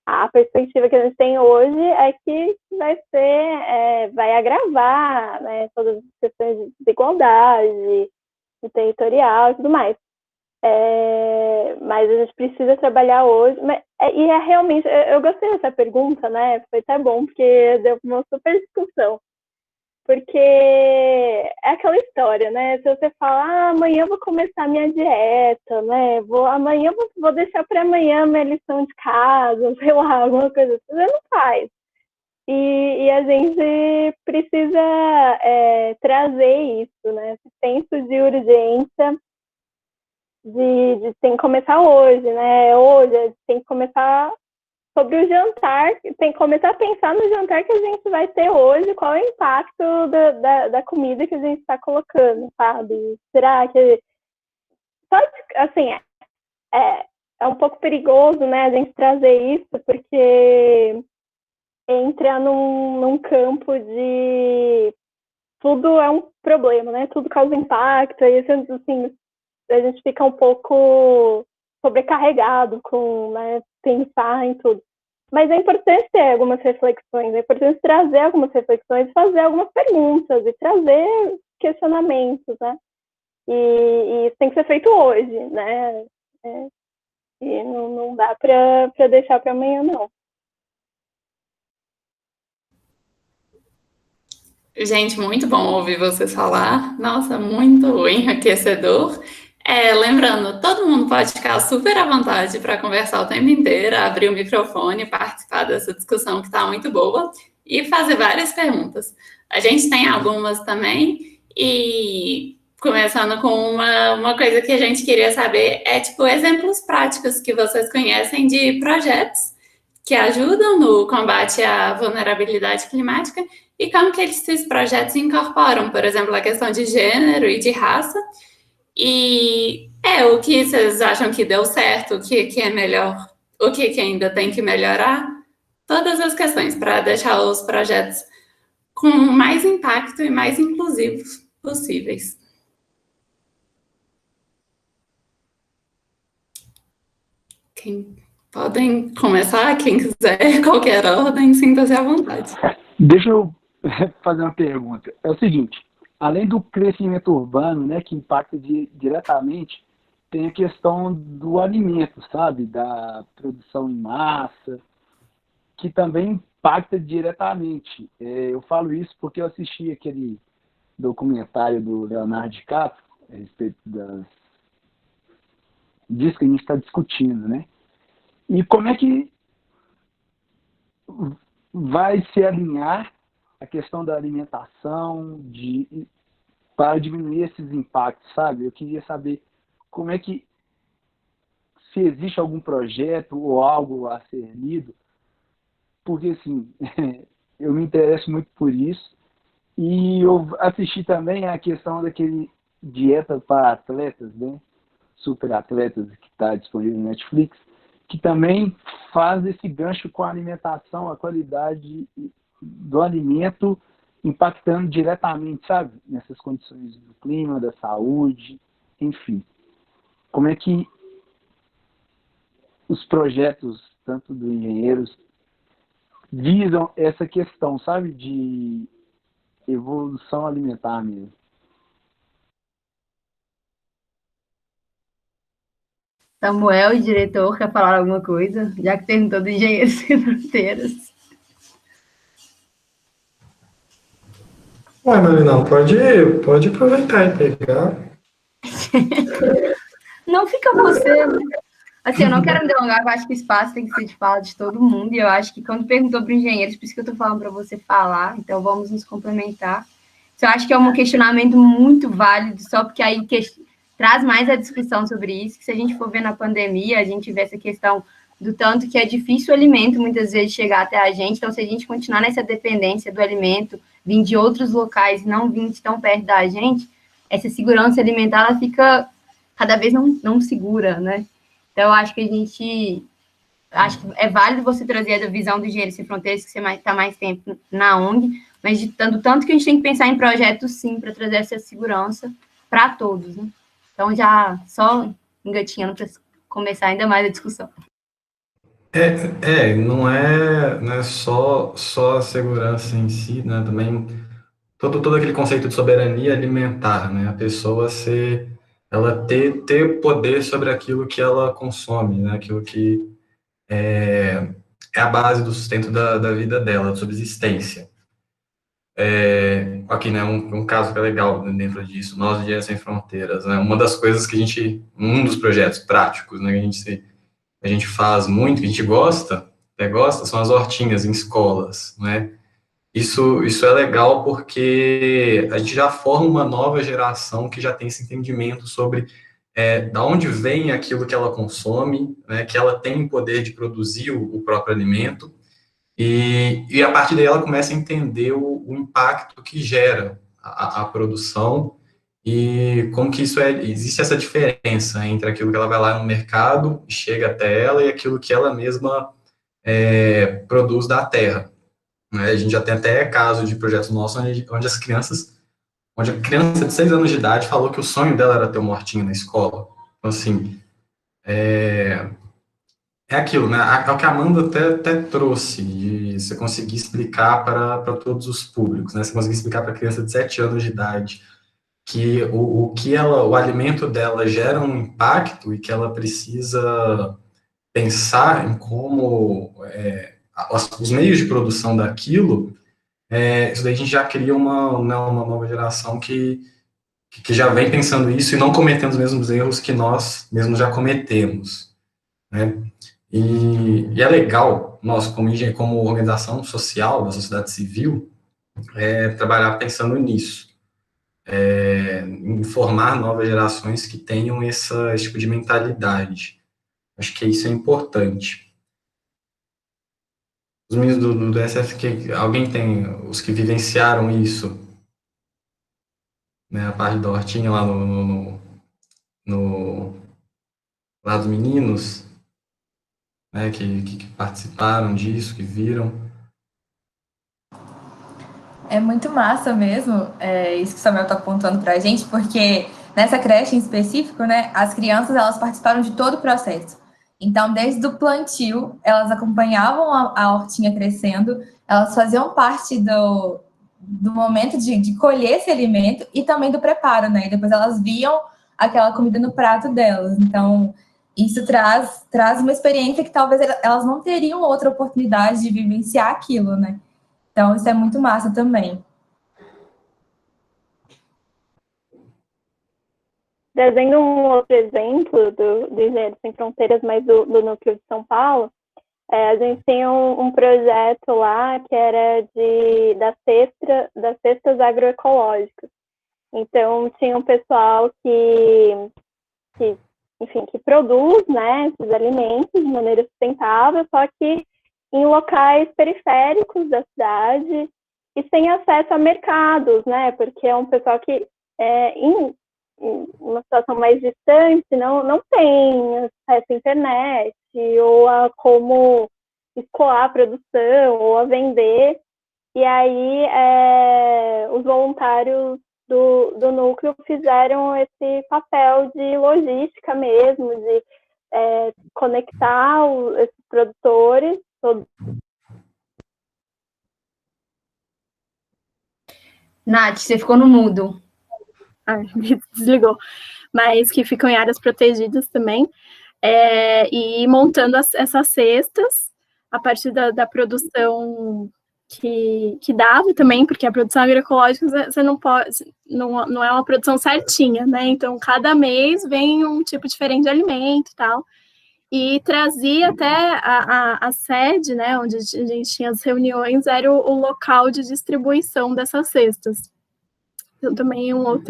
a perspectiva que a gente tem hoje é que vai agravar, né, todas as questões de desigualdade, de territorial e tudo mais. Mas a gente precisa trabalhar hoje. Realmente, eu gostei dessa pergunta, né? Foi até bom, porque deu uma super discussão. Porque é aquela história, né? Se você fala, amanhã eu vou começar a minha dieta, né? Amanhã eu vou deixar para amanhã minha lição de casa, sei lá, alguma coisa assim, você não faz. E a gente precisa trazer isso, né? Esse senso de urgência de tem que começar hoje, né? Hoje tem que começar sobre o jantar, tem que começar a pensar no jantar que a gente vai ter hoje, qual é o impacto da comida que a gente está colocando, sabe? Será que... Assim, é um pouco perigoso, né, a gente trazer isso, porque entra num campo de... Tudo é um problema, né? Tudo causa impacto, aí assim, a gente fica um pouco sobrecarregado com, né, pensar em tudo. Mas é importante ter algumas reflexões, é importante trazer algumas reflexões, fazer algumas perguntas e trazer questionamentos, né? E isso tem que ser feito hoje, né? E não dá para deixar para amanhã, não.
Gente, muito bom ouvir vocês falar. Nossa, muito enriquecedor. Lembrando, todo mundo pode ficar super à vontade para conversar o tempo inteiro, abrir o microfone, participar dessa discussão que está muito boa e fazer várias perguntas. A gente tem algumas também, e começando com uma coisa que a gente queria saber, exemplos práticos que vocês conhecem de projetos que ajudam no combate à vulnerabilidade climática e como que esses projetos incorporam, por exemplo, a questão de gênero e de raça. E o que vocês acham que deu certo, o que é melhor, o que ainda tem que melhorar? Todas as questões para deixar os projetos com mais impacto e mais inclusivos possíveis. Podem começar, quem quiser, qualquer ordem, sinta-se à vontade.
Deixa eu fazer uma pergunta. É o seguinte, além do crescimento urbano, né, que impacta diretamente, tem a questão do alimento, sabe? Da produção em massa, que também impacta diretamente. Eu falo isso porque eu assisti aquele documentário do Leonardo DiCaprio a respeito disso que a gente está discutindo, né? E como é que vai se alinhar a questão da alimentação para diminuir esses impactos, sabe? Eu queria saber como é que, se existe algum projeto ou algo a ser lido, porque, assim, eu me interesso muito por isso, e eu assisti também a questão daquele dieta para atletas, né? Super atletas, que está disponível no Netflix, que também faz esse gancho com a alimentação, a qualidade do alimento impactando diretamente, sabe? Nessas condições do clima, da saúde, enfim. Como é que os projetos, tanto dos engenheiros, visam essa questão, sabe? De evolução alimentar mesmo.
Samuel, o diretor, quer falar alguma coisa? Já que perguntou do Engenheiros Sem Fronteiras.
Ué, Marina, pode aproveitar e pegar.
não fica você, né? Assim, eu não quero me delongar, eu acho que o espaço tem que ser de fala de todo mundo, e eu acho que quando perguntou para engenheiros, por isso que eu estou falando para você falar, então vamos nos complementar. Eu acho que é um questionamento muito válido, só porque aí traz mais a discussão sobre isso, que se a gente for ver na pandemia, a gente vê essa questão do tanto que é difícil o alimento, muitas vezes, chegar até a gente, então se a gente continuar nessa dependência do alimento, vir de outros locais e não vir tão perto da gente, essa segurança alimentar, ela fica cada vez não segura, né? Então, eu acho que acho que é válido você trazer a visão do Engenheiros Sem Fronteiras, que você está mais tempo na ONG, mas de tanto que a gente tem que pensar em projetos, sim, para trazer essa segurança para todos, né? Então, já só engatinhando para começar ainda mais a discussão.
Não é só a segurança em si, né? Também todo aquele conceito de soberania alimentar, né? A pessoa ela ter poder sobre aquilo que ela consome, né? Aquilo que é a base do sustento da vida dela, da subsistência. Aqui, né, um caso que é legal dentro disso, nós, Engenheiros Sem Fronteiras, né? Uma das coisas que um dos projetos práticos, né, que a gente faz muito, que a gente gosta, são as hortinhas em escolas, né? Isso é legal porque a gente já forma uma nova geração que já tem esse entendimento sobre da onde vem aquilo que ela consome, né, que ela tem o poder de produzir o próprio alimento, e a partir daí ela começa a entender o impacto que gera a produção e como que existe essa diferença entre aquilo que ela vai lá no mercado, chega até ela, e aquilo que ela mesma produz da terra. A gente já tem até caso de projetos nossos onde a criança de 6 anos de idade falou que o sonho dela era ter uma hortinha na escola. Então, assim, é aquilo, né? É o que a Amanda até trouxe, de você conseguir explicar para todos os públicos, né? Você conseguir explicar para a criança de 7 anos de idade que o alimento dela gera um impacto e que ela precisa pensar em como os meios de produção daquilo. Isso daí a gente já cria uma nova geração que já vem pensando isso e não cometendo os mesmos erros que nós mesmos já cometemos, né? E é legal, nós, como organização social da sociedade civil, trabalhar pensando nisso, em formar novas gerações que tenham esse tipo de mentalidade. Acho que isso é importante. Os meninos do DSF, alguém tem, os que vivenciaram isso, né, a parte da hortinha lá lá dos meninos, né, que participaram disso, que viram.
É muito massa mesmo, isso que o Samuel está apontando para a gente, porque nessa creche em específico, né, as crianças elas participaram de todo o processo. Então, desde o plantio, elas acompanhavam a hortinha crescendo, elas faziam parte do momento de colher esse alimento e também do preparo, né? E depois elas viam aquela comida no prato delas. Então, isso traz uma experiência que talvez elas não teriam outra oportunidade de vivenciar aquilo, né? Então, isso é muito massa também.
Trazendo um outro exemplo do Engenheiros Sem Fronteiras, mas do núcleo de São Paulo, a gente tem um projeto lá que era das cestas agroecológicas. Então, tinha um pessoal que produz, né, esses alimentos de maneira sustentável, só que em locais periféricos da cidade e sem acesso a mercados, né, porque é um pessoal que em uma situação mais distante não tem acesso à internet ou a como escoar a produção ou a vender. E aí os voluntários do núcleo fizeram esse papel de logística mesmo, de conectar esses produtores.
Nath, você ficou no mudo.
Me desligou. Mas que ficam em áreas protegidas também, e montando essas cestas a partir da produção que dava também, porque a produção agroecológica você não pode, não é uma produção certinha, né? Então, cada mês vem um tipo diferente de alimento e tal. E trazia até a sede, né, onde a gente tinha as reuniões, era o local de distribuição dessas cestas. Então, também um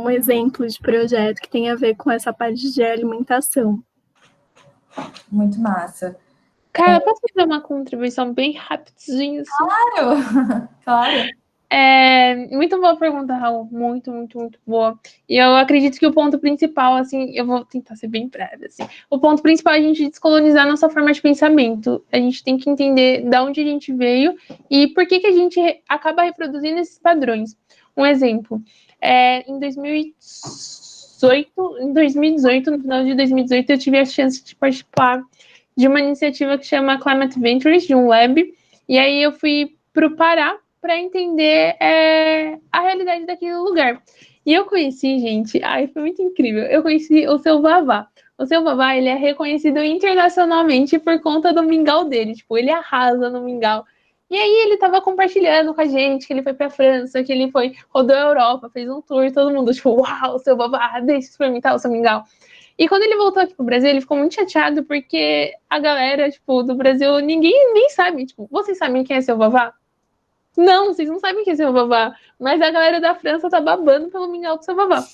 exemplo de projeto que tem a ver com essa parte de alimentação.
Muito massa.
Cara, posso fazer uma contribuição bem rapidinho? Assim?
Claro, claro.
Muito boa pergunta, Raul. Muito, muito, muito boa. E eu acredito que o ponto principal, assim, eu vou tentar ser bem breve, assim. O ponto principal é a gente descolonizar nossa forma de pensamento. A gente tem que entender de onde a gente veio e por que a gente acaba reproduzindo esses padrões. Um exemplo, em 2018, no final de 2018, eu tive a chance de participar de uma iniciativa que chama Climate Ventures, de um lab, e aí eu fui para o Pará para entender a realidade daquele lugar. E eu conheci, gente, foi muito incrível, eu conheci o Seu Vavá. O Seu Vavá, ele é reconhecido internacionalmente por conta do mingau dele, tipo, ele arrasa no mingau. E aí ele estava compartilhando com a gente que ele foi para a França, que ele rodou a Europa, fez um tour, todo mundo, tipo, uau, Seu Vavá, deixa eu experimentar o seu mingau. E quando ele voltou aqui pro Brasil, ele ficou muito chateado porque a galera, tipo, do Brasil, ninguém nem sabe, tipo, vocês sabem quem é Seu Vavá? Não, vocês não sabem quem é Seu Vavá, mas a galera da França tá babando pelo mingau do Seu Vavá.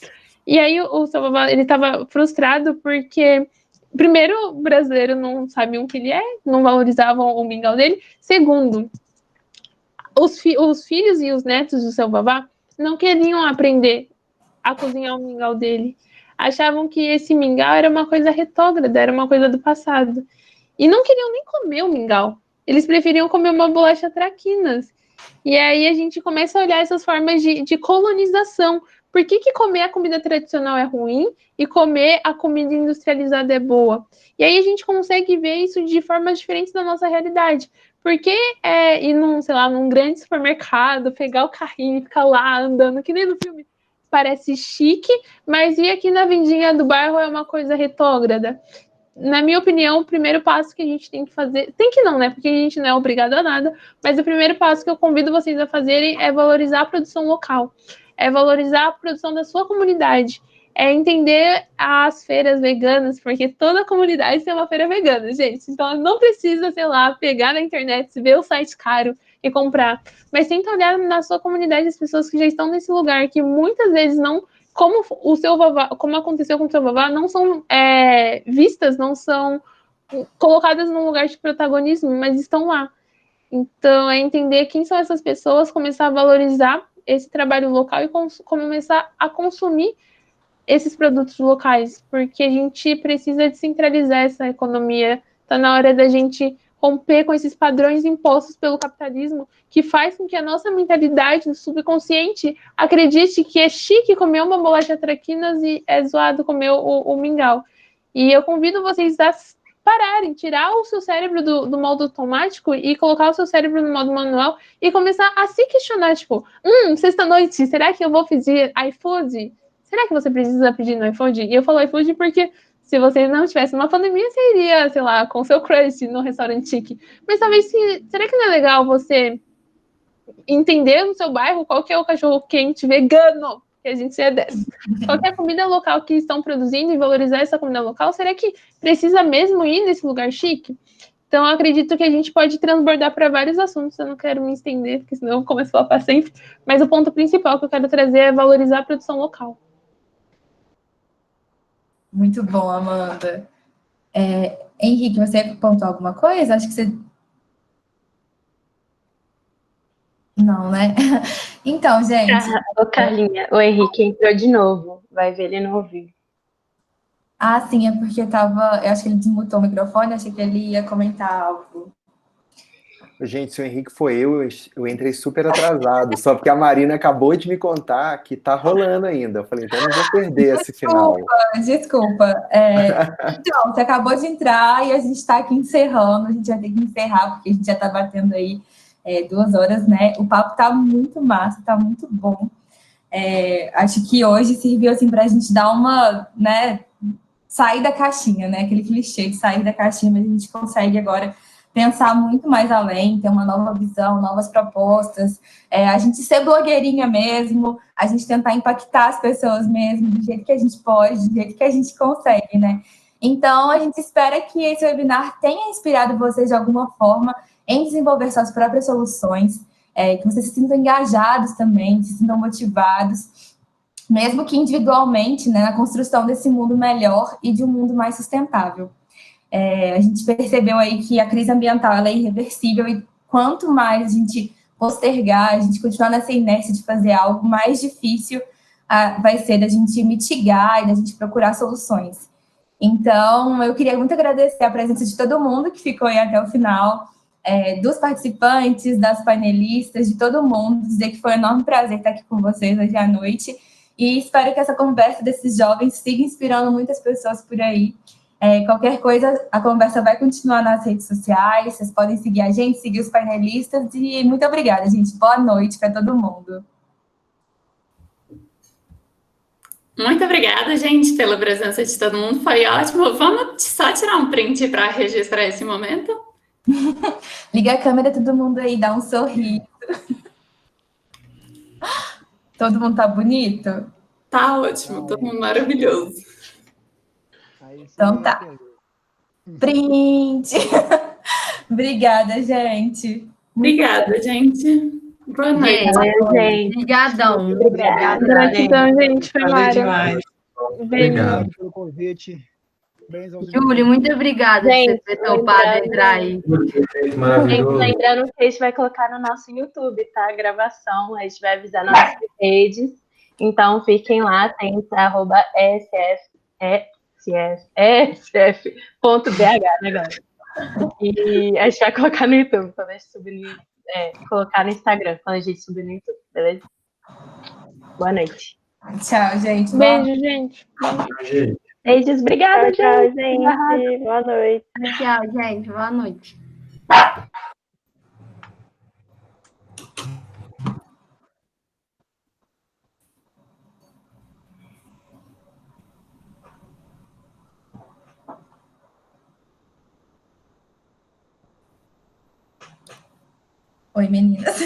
E aí o Seu Vavá, ele tava frustrado porque, primeiro, o brasileiro não sabiam o que ele é, não valorizavam o mingau dele. Segundo, os filhos e os netos do Seu Vavá não queriam aprender a cozinhar o mingau dele. Achavam que esse mingau era uma coisa retrógrada, era uma coisa do passado. E não queriam nem comer o mingau. Eles preferiam comer uma bolacha traquinas. E aí a gente começa a olhar essas formas de colonização. Por que comer a comida tradicional é ruim e comer a comida industrializada é boa? E aí a gente consegue ver isso de formas diferentes da nossa realidade. Por que ir num grande supermercado, pegar o carrinho e ficar lá andando, que nem no filme, parece chique, mas ir aqui na vendinha do bairro é uma coisa retrógrada? Na minha opinião, o primeiro passo que a gente tem que fazer, tem que não, né, porque a gente não é obrigado a nada, mas o primeiro passo que eu convido vocês a fazerem é valorizar a produção local, é valorizar a produção da sua comunidade, é entender as feiras veganas, porque toda comunidade tem uma feira vegana, gente, então não precisa, sei lá, pegar na internet, ver o site caro e comprar, mas tenta olhar na sua comunidade as pessoas que já estão nesse lugar, que muitas vezes não, como o Seu Vavá, como aconteceu com o Seu Vavá, não são vistas, não são colocadas num lugar de protagonismo, mas estão lá. Então, é entender quem são essas pessoas, começar a valorizar esse trabalho local e começar a consumir esses produtos locais, porque a gente precisa descentralizar essa economia. Está na hora da gente romper com esses padrões impostos pelo capitalismo, que faz com que a nossa mentalidade subconsciente acredite que é chique comer uma bolacha traquinas e é zoado comer o mingau. E eu convido vocês a pararem, tirar o seu cérebro do modo automático e colocar o seu cérebro no modo manual e começar a se questionar, tipo, sexta-noite, será que eu vou pedir iFood? Será que você precisa pedir no iFood? E eu falo iFood porque se você não tivesse uma pandemia, você iria, sei lá, com seu crush no restaurante chique. Mas talvez, será que não é legal você entender no seu bairro qual que é o cachorro-quente vegano? Que a gente é dessa. Qualquer comida local que estão produzindo e valorizar essa comida local, será que precisa mesmo ir nesse lugar chique? Então, eu acredito que a gente pode transbordar para vários assuntos. Eu não quero me estender, porque senão eu começo a falar para sempre. Mas o ponto principal que eu quero trazer é valorizar a produção local.
Muito bom, Amanda. Henrique, você apontou alguma coisa? Acho que você... Não, né? Então, gente...
Ô, Carlinha, o Henrique entrou de novo. Vai ver, ele não ouviu.
Ah, sim, é porque tava... Eu acho que ele desmutou o microfone, achei que ele ia comentar algo.
Gente, se o Henrique foi eu entrei super atrasado, só porque a Marina acabou de me contar que tá rolando ainda. Eu falei, então eu não vou perder esse final.
Desculpa. Então, você acabou de entrar e a gente tá aqui encerrando, a gente vai ter que encerrar, porque a gente já tá batendo aí 2 horas, né? O papo tá muito massa, tá muito bom. Acho que hoje serviu, assim, pra gente dar uma, né, sair da caixinha, né? Aquele clichê de sair da caixinha, mas a gente consegue agora pensar muito mais além, ter uma nova visão, novas propostas, a gente ser blogueirinha mesmo, a gente tentar impactar as pessoas mesmo, do jeito que a gente pode, do jeito que a gente consegue, né? Então, a gente espera que esse webinar tenha inspirado vocês de alguma forma em desenvolver suas próprias soluções, que vocês se sintam engajados também, se sintam motivados, mesmo que individualmente, né, na construção desse mundo melhor e de um mundo mais sustentável. A gente percebeu aí que a crise ambiental ela é irreversível e quanto mais a gente postergar, a gente continuar nessa inércia de fazer algo, mais difícil vai ser da gente mitigar e da gente procurar soluções. Então, eu queria muito agradecer a presença de todo mundo que ficou aí até o final, dos participantes, das panelistas, de todo mundo, dizer que foi um enorme prazer estar aqui com vocês hoje à noite, e espero que essa conversa desses jovens siga inspirando muitas pessoas por aí. Qualquer coisa, a conversa vai continuar nas redes sociais, vocês podem seguir a gente, seguir os painelistas, e muito obrigada, gente. Boa noite para todo mundo.
Muito obrigada, gente, pela presença de todo mundo, foi ótimo. Vamos só tirar um print para registrar esse momento?
Liga a câmera, todo mundo aí, dá um sorriso. Todo mundo tá bonito?
Tá ótimo, todo mundo maravilhoso.
Então tá. Print! Obrigada, gente.
Obrigada, gente. Boa noite.
Gente, obrigadão.
Obrigada.
Gratidão, gente. Foi
Valeu demais.
Obrigado.
Pelo convite.
Júlio, muito obrigada
Gente,
por você ter topado entrar aí.
Gente,
Maravilhoso.
lembrando que a gente vai colocar no nosso YouTube, tá? A gravação, a gente vai avisar nas nossas redes. Então, fiquem lá, tem @esf.bh, né, galera? E a gente vai colocar no YouTube, quando a gente subir, colocar no Instagram, quando a gente subir no YouTube, beleza? Boa noite.
Tchau, gente.
Beijo, gente.
Beijos, obrigada,
Tchau,
gente.
gente. Boa noite.
Tchau, gente. Boa noite.
Oi, meninas.